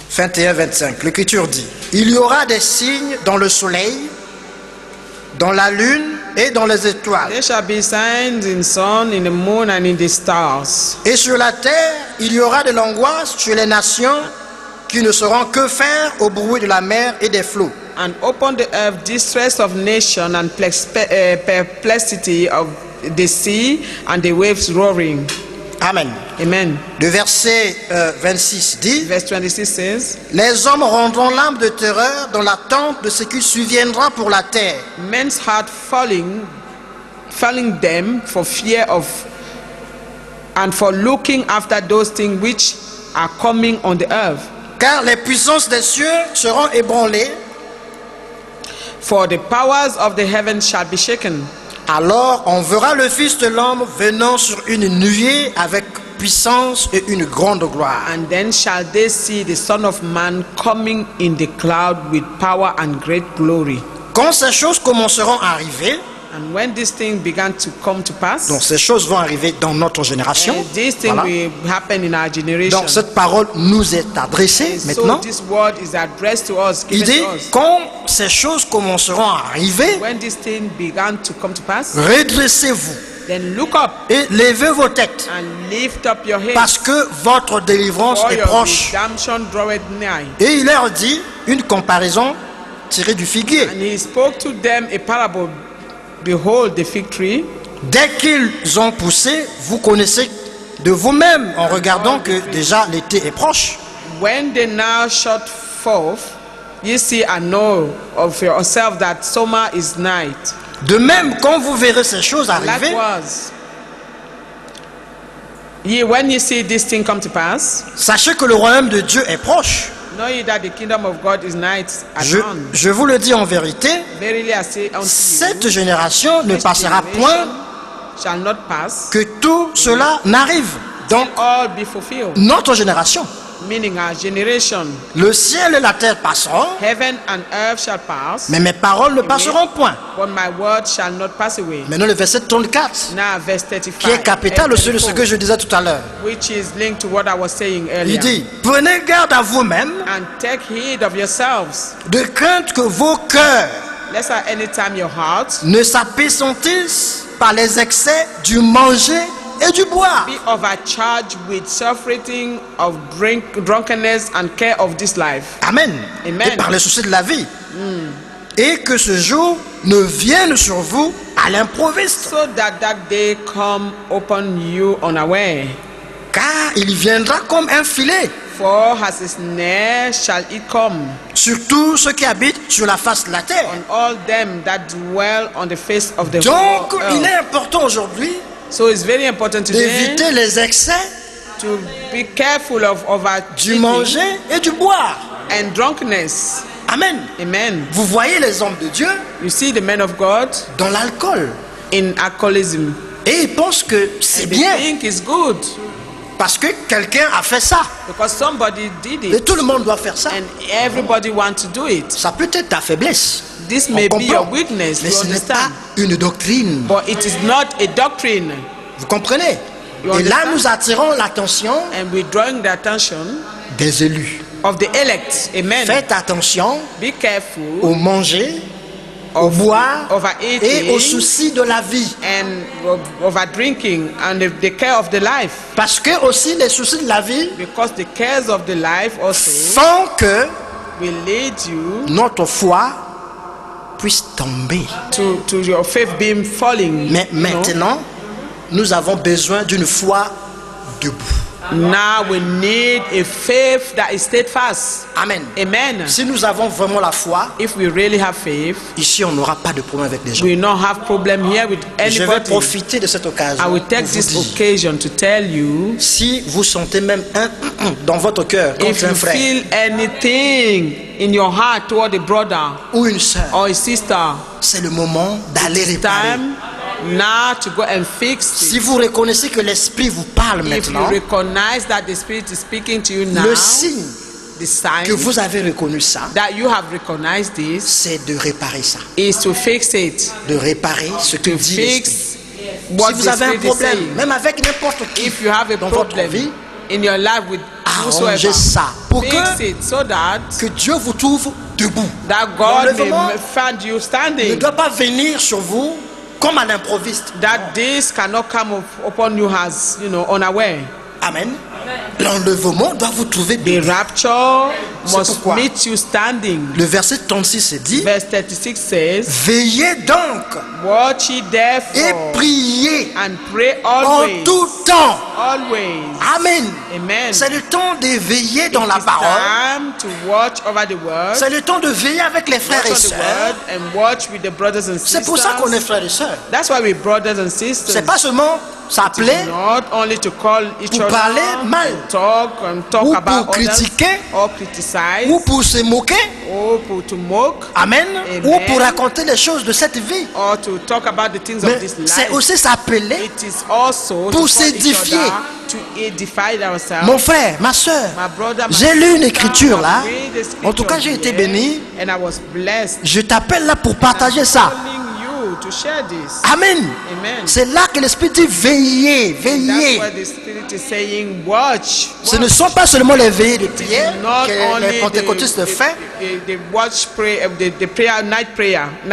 21, 25. L'écriture dit, il y aura des signes dans le soleil, dans la lune et dans les étoiles. There shall be signs in sun, in the moon, and in the stars. Et sur la terre, il y aura de l'angoisse sur les nations qui ne sauront que faire au bruit de la mer et des flots. And upon the earth distress of nation and perplexity of the sea and the waves roaring. Amen. Amen. Le verset 26 dit, Verse 26 says, les hommes rendront l'âme de terreur dans l'attente de ce qui surviendra pour la terre. men's heart failing them for fear of and for looking after those things which are coming on the earth. Car les puissances des cieux seront ébranlées. For the powers of the heavens shall be shaken. Alors on verra le Fils de l'homme venant sur une nuée avec puissance et une grande gloire. And then shall they see the Son of Man coming in the cloud with power and great glory. Quand ces choses commenceront à arriver, And when this thing began to come to pass, donc ces choses vont arriver dans notre génération. and this thing Voilà. will happen in our generation. Donc cette parole nous est adressée So maintenant. this word is addressed to us, Il given dit, to us. quand ces choses commenceront à arriver, When this thing began to come to pass, redressez-vous then look up et levez vos têtes, and lift up your head, parce que votre délivrance for est your proche. redemption draweth nigh. Et il leur dit une comparaison tirée du figuier. And he spoke to them a parable. Behold the fig tree. Dès qu'ils ont poussé, vous connaissez de vous-même en regardant que déjà l'été est proche. When they now shot forth, ye see and know of yourself that summer is night. De même, quand vous verrez ces choses arriver, Likewise, when ye see this thing come to pass, sachez que le royaume de Dieu est proche. know ye that the kingdom of God is nigh at hand. Je vous le dis en vérité, Verily I say unto cette you, génération ne this passera point generation shall not pass que tout cela n'arrive dans till all be fulfilled. notre génération. Meaning our generation, Le ciel et la terre passeront, heaven and earth shall pass, mais mes paroles ne passeront point. but my word shall not pass away. Maintenant le verset 34, Now verse qui est 35, capital and au sujet de ce 34, que je disais tout à l'heure. which is linked to what I was saying earlier. Il dit, prenez garde à vous-même, And take heed of yourselves, de crainte que vos cœurs lest at any time your hearts ne s'appesanttissent par les excès du manger et du boire. be overcharged with self-rating of drunkenness and care of this life. Amen. Amen. Et par les soucis de la vie. Et que ce jour ne vienne sur vous à l'improviste. So that day come upon you unaware. Car il viendra comme un filet For as a snare shall it come sur tous ceux qui habitent sur la face de la terre. on all them that dwell on the face of the Donc whole il earth. est important aujourd'hui So it's very important today d'éviter les excès to be careful of du overeating manger et du boire. and drunkenness. Amen. Amen. Vous voyez les hommes de Dieu You see the men of God dans l'alcool. in alcoholism. Et ils pensent que c'est And they bien think it's good parce que quelqu'un a fait ça. because somebody did Et it tout le monde doit faire ça. and everybody wants to do it. Ça peut être ta faiblesse. This On may be comprend. your weakness, Mais you ce n'est pas understand. une doctrine. But it is not a doctrine. Vous comprenez? You Et là, understand? nous attirons l'attention And we're drawing the attention des élus. of the elect. Amen. Faites attention Be careful au manger, au boire overeating et aux soucis de la vie. and over drinking and the care of the life. Parce que aussi les soucis de la vie Because the cares of the life also font que will lead you notre foi puisse tomber. to your faith being falling. Mais you know. maintenant, nous avons besoin d'une foi debout. Now we need a faith that is steadfast. Amen. Amen. Si nous avons vraiment la foi, If we really have faith, ici on n'aura pas de problème avec les gens. we will not have problem here with Je vais anybody. profiter de cette occasion I will pour take vous this dire, occasion to tell you, si vous sentez même un dans votre cœur if contre un you frère feel anything in your heart toward a brother ou une sœur, or a sister, c'est le moment d'aller réparer. time now to go and fix Si it. vous reconnaissez que l'Esprit vous parle If you maintenant, recognize that the Spirit is speaking to you now, le signe the sign que vous avez reconnu ça, that you have recognized this c'est de réparer ça. is to fix it, De réparer ce que to dit l'Esprit. fix Si what vous the avez un Spirit is problème, saying. même avec n'importe qui If you have a dans votre problem vie, in your life with whosoever, arrangez ça pour fix que, it so that Dieu vous trouve debout. that God L'enlèvement may find you ne standing. doit pas venir sur vous comme à l'improviste. That this cannot come upon you as, unaware. Amen. L'enlèvement doit vous trouver The debout. rapture C'est must pourquoi meet you standing. le verset 36 dit, Verse 36 says, veillez donc watch ye et therefore priez and pray en always. tout temps. Always. Amen. Amen. C'est le temps de veiller dans la It's parole. time to watch over the word. C'est le temps de veiller avec les frères Watch et on the sœurs. word and watch with the brothers and C'est sisters. pour ça qu'on est frères et sœurs. That's why we're brothers and sisters. C'est pas seulement s'appeler Not only to call each pour other parler mal, and talk ou about pour others, critiquer, or criticize, ou pour se moquer. or to mock, Amen. Amen. Ou pour raconter les choses de cette vie. or to talk about the things Mais of this c'est life. aussi s'appeler, It is also pour to call each s'édifier. other, to edify ourselves. mon frère, ma soeur. My brother, my J'ai lu une sister, écriture là. I read the scripture En tout cas, j'ai été here, béni. and I was blessed. Je t'appelle là pour partager ça. Calling you to share this. Amen. Amen. C'est là que l'Esprit dit veillez, That's veillez. why the Spirit is saying, watch. Ce ne sont pas seulement les veillées de It is prière not que only les pentecôtistes font, the watch prayer, the prayer, night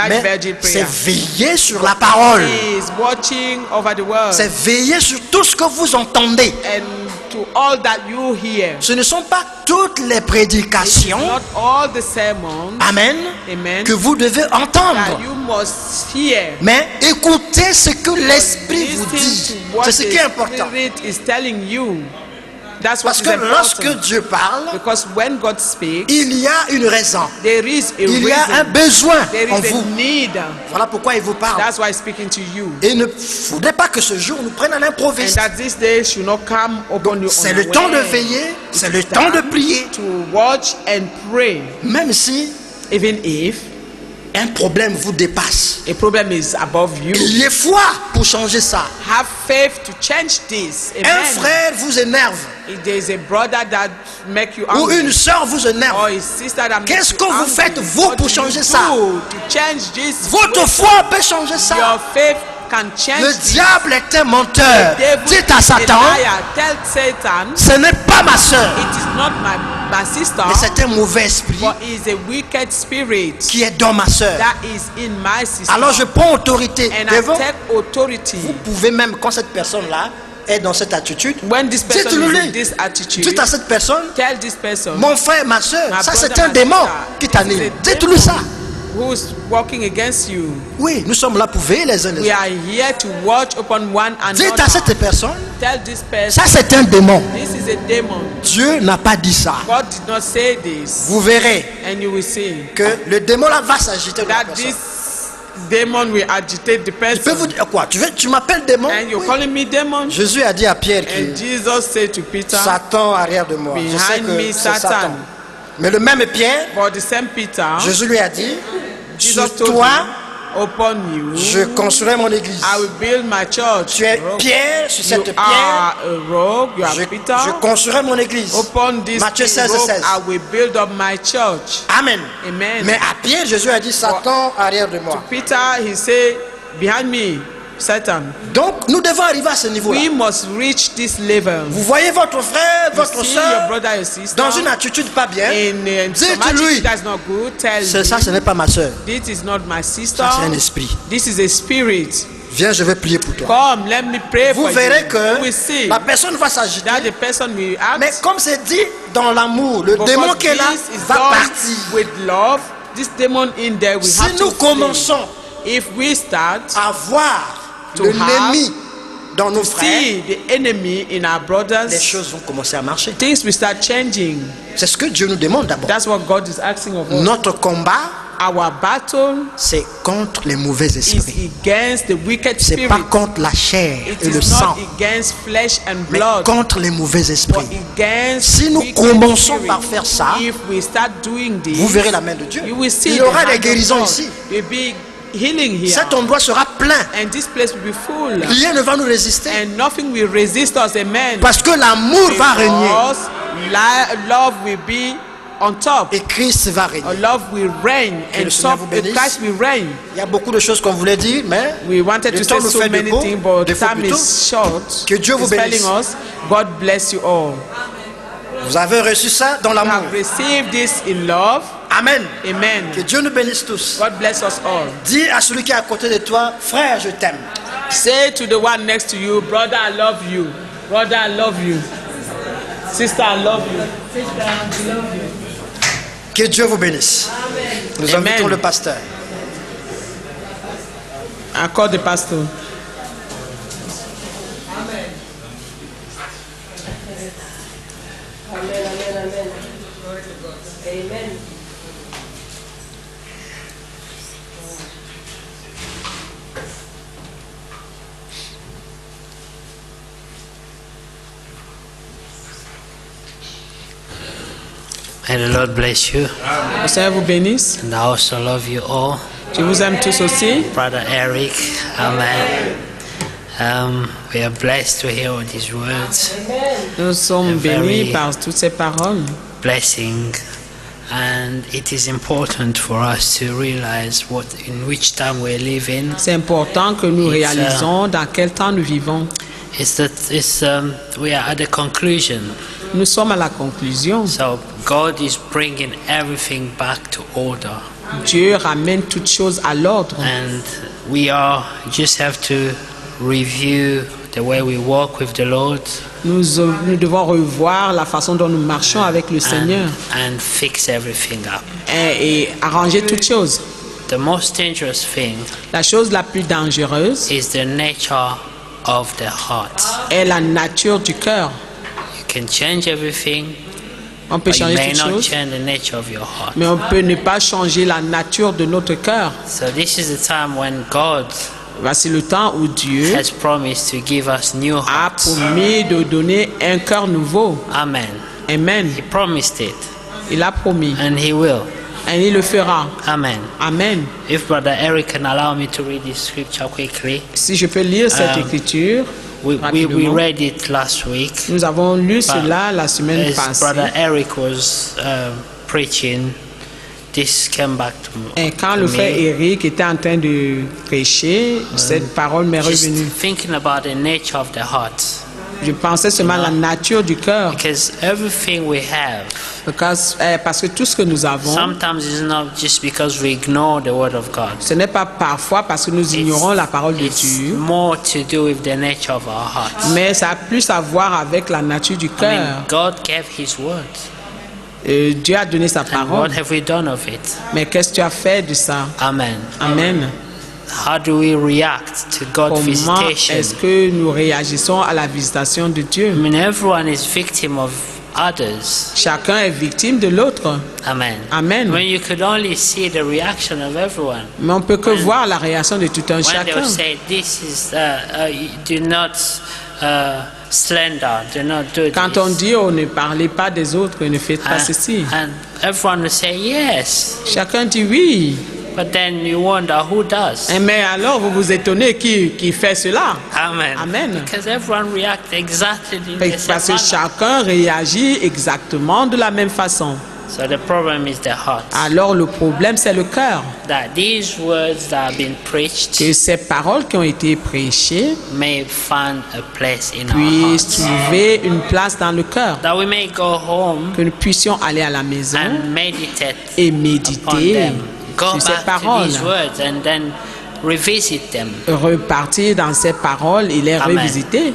mais virgin c'est prayer. veiller sur la parole. He is watching over the word C'est veiller sur tout ce que vous entendez. and to all that you hear. Ce ne sont pas toutes les It's prédications, not all the sermons, amen, amen, que vous devez entendre. that you must hear. Mais écoutez ce que l'Esprit vous Listen dit. to what C'est ce qui est the important. Spirit is telling you. That's what Parce is que lorsque important. Dieu parle, Because when God speaks, il y a une raison. there is a Il y a un reason. besoin There en is a vous. need. Voilà pourquoi il vous parle. That's why he's speaking to you. Et il ne faudrait pas que ce jour nous prenne à And l'improviste. that this day should not come upon you C'est le temps de unaware. veiller, c'est le It's temps de time prier. to watch and pray. Même si Even if un problème vous dépasse, a problem is above you, il y a foi pour changer ça. have faith to change this. Un Amen. frère vous énerve If there is a brother that make you ou angry, une soeur vous or énerve. a sister that makes Qu'est-ce you que vous angry, faites, vous, what pour do you changer do ça? to change this Votre situation? foi peut changer ça. Your faith can change Le this. diable est un menteur. The devil Dites à is a Satan, liar. Tell Satan, ce n'est pas ma soeur, it is not my sister, mais c'est un mauvais esprit but it is a wicked spirit qui est dans ma soeur. that is in my sister. Alors je prends autorité And I devant. take authority. Vous pouvez même, quand cette personne-là est dans cette attitude, When this person is in dites-le-lui. this attitude, Dites à cette personne, tell this person, mon frère, ma soeur, my ça brother, c'est un my démon sister, qui this is t'anime. a Dites-lui demon ça. who's working against you. Oui, nous sommes là pour veiller les uns les We autres. are here to watch upon one Dites à another. cette personne, Tell this person, ça c'est un démon. this is a demon. Dieu n'a pas dit ça. God did not say this. Vous verrez And you will see que le démon là va s'agiter dans la that personne. this demon will agitate the Je peux person. vous dire quoi? Tu m'appelles démon? And you're Oui. calling me demon? Jésus a dit à Pierre And que Jesus said to Peter, Satan arrière de moi. Je sais behind que me, c'est Satan. Satan. Mais le même Pierre, for the same Peter, Jésus lui a dit, Jesus sur told toi, you, upon you, je construirai mon église. I will build my church. Tu es Pierre, sur You cette pierre, are a rock, you are je Peter. construirai mon église. Upon this Matthieu 16, rock, 16. I will build up my church. Amen. Amen. Mais à Pierre, Jésus a dit, Satan arrière de moi. Peter, he said, behind me, Satan. Donc, nous devons arriver à ce niveau-là. We must reach this level. Vous voyez votre frère, You votre see your soeur, brother and sister dans une attitude pas bien. in some Dites-lui, attitude that's not good. Tell c'est ça, ce him, n'est pas ma soeur. this is not my sister. Ça, c'est un esprit. This is a spirit. Viens, je vais prier pour toi. Come, let me pray Vous for verrez you. You will que see la personne va s'agiter. that the person will act. Mais comme c'est dit dans l'amour, le Because démon qui est là this is va done partir. with love. This demon in there we Si have nous to commençons flee. If we start à voir to l'ennemi dans nos frères, see the enemy in our les brothers, choses vont commencer à marcher. things will start changing. C'est ce que Dieu nous demande d'abord. That's what God is asking of us. Notre combat, Our battle c'est contre les mauvais is esprits. against the wicked C'est spirit. pas contre la chair It et le is sang, not against flesh and mais blood, contre les mauvais but esprits. against Si nous wicked commençons spirit. par faire ça, If we start doing this, vous verrez la main de Dieu. you will see Il y the aura hand des of guérisons God. ici. There will be healing here, Cet endroit sera plein. and this place will be full, Rien ne va nous résister. and nothing will resist us. Amen. Parce que l'amour va régner Because love will be on top. et Christ va régner. Love will reign, Que le and Seigneur top, vous bénisse. Christ will reign. Il y a beaucoup de choses qu'on voulait dire, mais We wanted le to temps say nous so fait many défaut, things, but défaut time plutôt. is short. Que Dieu vous It's failing bénisse. us. God bless you all. Vous avez reçu ça dans You l'amour. have received this in love. Amen. Amen. Que Dieu nous bénisse tous. God bless us all. Dis à celui qui est à côté de toi, frère, je t'aime. Say to the one next to you, brother, I love you. Brother, I love you. Sister, I love you. Sister, I love you. Que Dieu vous bénisse. Nous Amen. invitons le pasteur. I call the pastor. Amen. May the Lord bless you, Le Seigneur vous bénisse. and I also love you all. Je vous aime tous aussi. Brother Eric, amen. We are blessed to hear all these words. Nous sommes Very- bénis par toutes ces paroles. Blessing. And it is important for us to realize in which time we live in. C'est important que nous It's, réalisons dans quel temps nous vivons. We are at the conclusion. Nous sommes à la conclusion. So God is bringing everything back to order. Dieu ramène toutes choses à l'ordre. And we just have to review the way we walk with the Lord Nous devons revoir la façon dont nous marchons avec le Seigneur and fix everything up. et arranger toutes choses. The most dangerous thing La chose la plus dangereuse is the nature of the heart. est la nature du cœur. You can change everything, On peut but you changer may toutes not choses, change the nature of your heart. mais on peut ne pas changer la nature de notre cœur. So this is the time when God Voici le temps où Dieu has promised to give us new a hearts. promis de donner un cœur nouveau. Amen. Amen. He promised it, Il a promis. and He will. Et il le fera. Amen. Amen. If Brother Eric can allow me to read this scripture quickly. Si je peux lire cette écriture We rapidement. read it last week. Nous avons lu cela la semaine As passée. Brother Eric was preaching, this came back to me. Et quand le frère Eric était en train de prêcher, cette parole m'est Just revenue. thinking about the nature of the heart. Je pensais seulement à la nature du cœur. Because everything we have, Parce que tout ce que nous avons, sometimes it's not just because we ignore the word of God. ce n'est pas parfois parce que nous ignorons la parole de It's Dieu, more to do with the nature of our hearts. mais ça a plus à voir avec la nature du I cœur. mean, God gave His word. Dieu a donné sa And parole. what have we done of it? Mais qu'est-ce que tu as fait de ça? Amen. Amen. How do we react to God's Comment visitation? est-ce que nous réagissons à la visitation de Dieu? I mean, everyone is victim of others. Chacun est victime de l'autre. Amen. Amen. When you could only see the reaction of everyone. Mais on peut que voir la réaction de tout un When they chacun. will say, "This is do not slander, do not do Quand this," on dit on ne parlez pas des autres, ne faites pas ceci. and everyone will say yes, Chacun dit oui. but then you wonder who does. Mais alors vous vous étonnez qui fait cela. Amen. Amen. Because everyone reacts exactly the same Parce que manner. chacun réagit exactement de la même façon. So the problem is the heart. Alors le problème c'est le cœur. That these words that have been preached Que ces paroles qui ont été prêchées may find a place in our puissent hearts. trouver une place dans le cœur. That we may go home Que nous puissions aller à la maison and meditate et upon méditer them. Go sur ces back to paroles. these words and then revisit them. Repartir dans ces paroles et les Amen. revisiter.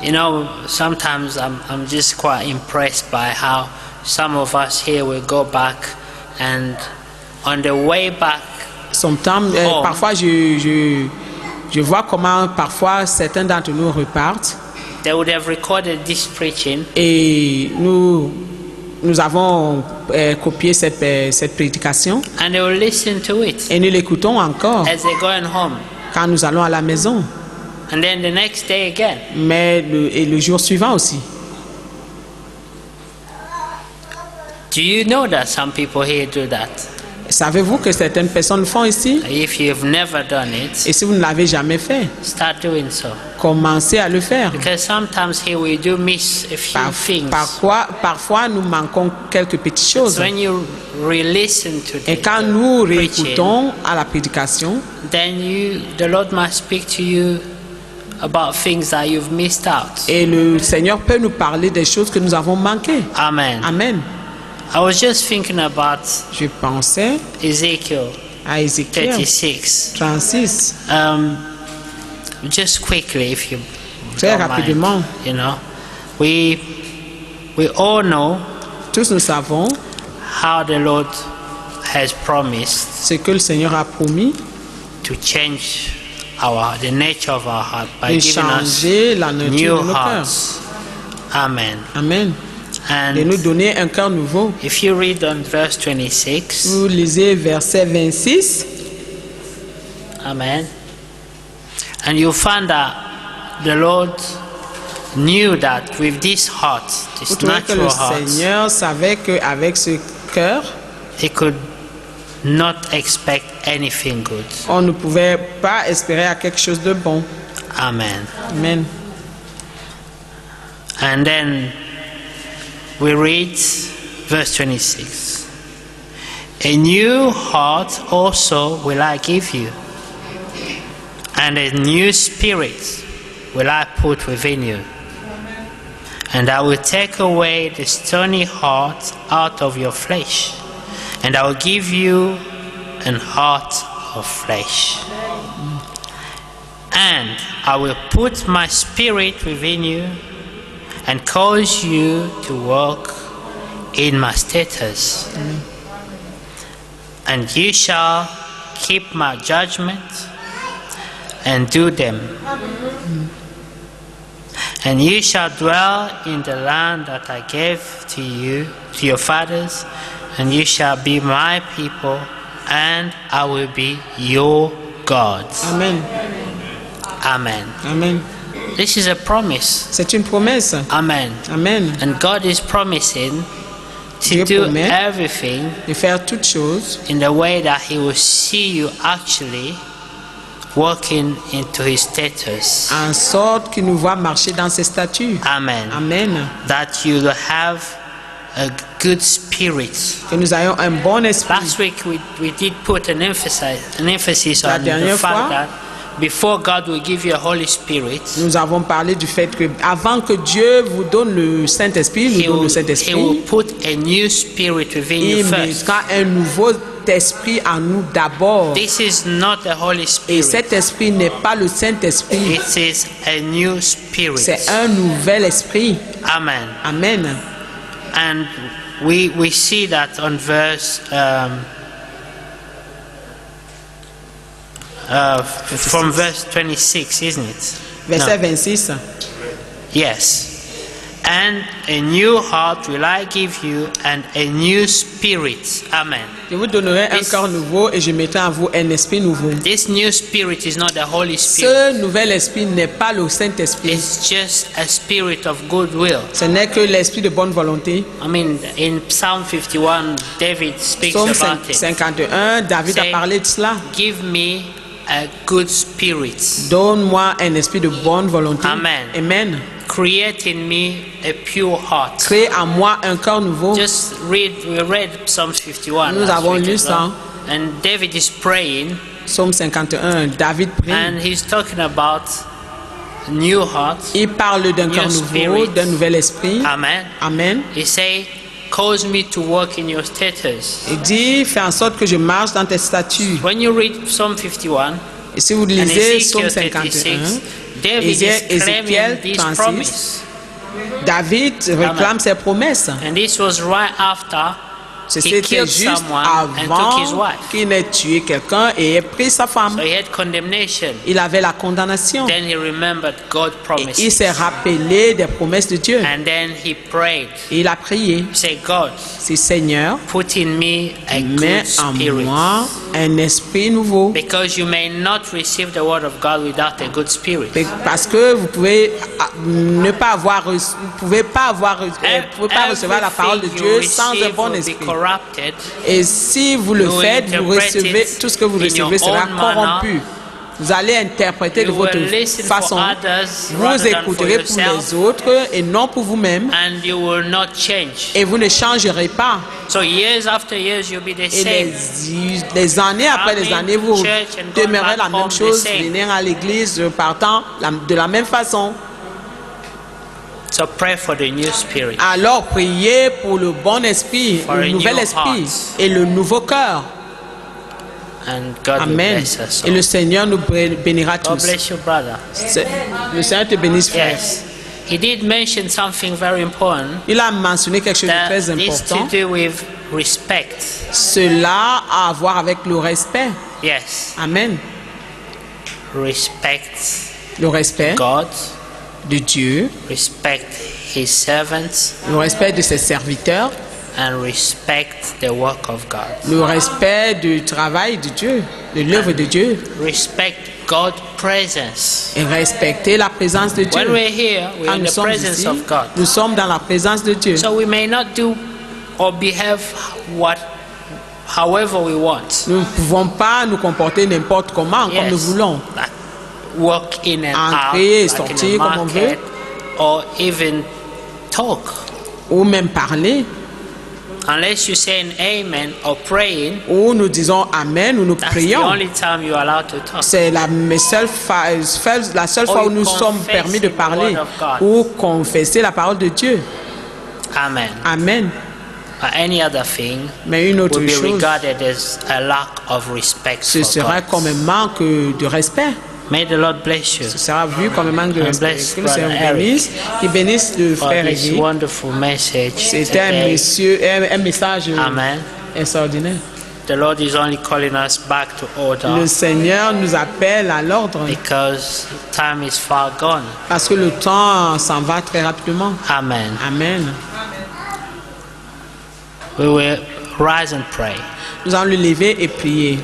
You know, sometimes I'm just quite impressed by how some of us here will go back, and on the way back, Oh. Parfois, je vois comment parfois certains d'entre nous repartent they would have recorded this preaching, et nous avons copié cette prédication and they will listen to it et nous l'écoutons encore as they're going home, quand nous allons à la maison, and then the next day again. mais le jour suivant aussi. Do you know that some people here do that? Savez-vous que certaines personnes le font ici? If you've never done it, Et si vous ne l'avez jamais fait, start doing so. commencez à le faire. Because sometimes here we do miss a few things. Parfois, nous manquons quelques petites choses. When you re-listen to Et the quand nous preaching, réécoutons à la prédication, then the Lord might speak to you about things that you've missed out. et le Seigneur peut nous parler des choses que nous avons manquées. Amen. Amen. I was just thinking about Je pensais Ezekiel à Ézéchiel 36. 36. Just quickly, if you Très don't rapidement. mind, you know, we all know Tous nous savons how the Lord has promised ce que le Seigneur a promis to change the nature of our heart by de giving us changer la nature new de nos cœurs. hearts. Amen. Amen. De nous And donner un cœur nouveau. if you read on verse 26, Vous lisez verset 26. Amen, and you find that the Lord knew that with this heart, Vous this trouvez que le natural heart, Seigneur savait qu'avec ce cœur, he could not expect anything good. on ne pouvait pas espérer à quelque chose de bon. Amen. Amen. And then we read verse 26. A new heart also will I give you, and a new spirit will I put within you. And I will take away the stony heart out of your flesh, and I will give you an heart of flesh. And I will put my spirit within you, and cause you to walk in my statutes. And you shall keep my judgment and do them. And you shall dwell in the land that I gave to you, to your fathers, and you shall be my people, and I will be your God. Amen. Amen. Amen. This is a promise. C'est une promesse. Amen. Amen. And God is promising to Dieu do promet everything de faire toutes choses in the way that He will see you actually walking into His status. en sorte qu'il nous voit marcher dans ses statuts. Amen. Amen. That you will have a good spirit. Que nous ayons un bon esprit. Last week we did put an emphasis La on the dernière fois, fact that before God will give you a Holy Spirit, Nous avons parlé du fait que avant que Dieu vous donne le Saint-Esprit, He nous donne le will Saint-Esprit, put a new spirit within you il first. mettra un nouveau esprit en nous d'abord. This is not the Holy Et Spirit. cet esprit n'est pas le Saint-Esprit, It is a new spirit. c'est un nouvel esprit. Amen. Amen. And we see that on verse from verse 26, isn't it? Verset No. 26. Yes. And a new heart will I give you, and a new spirit. Amen. Je vous donnerai un This- corps nouveau et je mettrai en vous un esprit nouveau. This new spirit is not the Holy Spirit. Ce nouvel esprit n'est pas le Saint-Esprit. It's just a spirit of goodwill. Ce n'est que l'esprit de bonne volonté. I mean, in Psalm 51, David speaks Psaume about it. 51, David a Say, parlé de cela. Give me a good spirit. Donne-moi un esprit de bonne volonté. Amen. Amen. Create in me a pure heart. Crée en moi un corps nouveau. Just we read Psalm 51. Nous last avons week lu as well. And David is praying, Psaume 51, David prie. and he's talking about a new heart. Il parle d'un New corps nouveau, spirit. d'un nouvel esprit. Amen. Amen. He say, cause me to walk in your statutes. Il dit, fais en sorte que je marche dans tes statuts. When you read Psalm 51 Et si vous and lisez Ezekiel Psaume 51, 36, David is Ézéchiel claiming this 36, promise. David réclame ses promesses. And this was right after he C'était killed juste someone and took his avant wife. qu'il n'ait tué quelqu'un et ait pris sa femme. So he had condemnation. Il avait la condamnation. Then he remembered God's Et il promises. s'est rappelé des promesses de Dieu. And then he prayed. Et il a prié. Say, God, C'est Seigneur, put in me a mets good en spirit. moi un esprit nouveau. Because you may not receive the word of God without a good spirit. Parce que vous pouvez ne pas avoir, vous pouvez pas recevoir la parole de Everything Dieu you sans un receive bon will be esprit. corrupted. Et si vous le You will faites, vous interpret recevez it tout ce que vous in your recevez sera own manner. corrompu. Vous allez interpréter de You votre will listen for façon. others Vous rather than for écouterez pour yourself. les autres et non pour vous-même. And you will not change. Et vous ne changerez pas. So years after years, you'll be the Et same. les années après les années, vous Church and going demeurez la back même home chose, the same. venir à l'église, partant de la même façon. So pray for the new spirit. Alors priez pour le bon esprit, For le a nouvel new esprit heart. et le nouveau cœur. And God will Amen. bless us Et all. le Seigneur nous bénira God tous. bless you, brother. Le Seigneur te bénisse, frère. Yes. He did mention something very important. Il a mentionné quelque chose de That très is to important. do with respect. Cela a à voir avec le respect. Yes. Amen. Respect Le respect God, de Dieu, respect His servants, le respect de ses serviteurs, and respect the work of God. le respect du travail de Dieu, de l'œuvre de Dieu, Respect God's presence. et respecter la présence de Dieu. When we're here, we're Quand in nous the sommes presence ici, of God. nous sommes dans la présence de Dieu. So we may not do or behave however we want. Nous ne pouvons pas nous comporter n'importe comment, comme nous voulons. Like walk in and Entrer et out, like in sortir a comme on market, or even talk. Ou même parler, Unless you say an amen or praying, ou nous disons Amen, ou nous that's the prions. only time you're allowed to talk. C'est la seule fois où nous sommes permis de parler ou confesser la parole de Dieu. Amen. Amen. Any other thing Mais une autre will be chose, regarded as a lack of respect ce for sera God. comme un manque de respect. May the Lord bless you Ce sera vu comme un manque de And respect. bless Que le Seigneur Brother bénisse. Qu'il bénisse le for frère this Eric. wonderful message C'était today. un message Amen. extraordinaire. the Lord is only calling us back to order Le Seigneur nous appelle à l'ordre because time is far gone. parce que le temps s'en va très rapidement. Amen. Amen. We will rise and pray. Nous allons le lever et prier.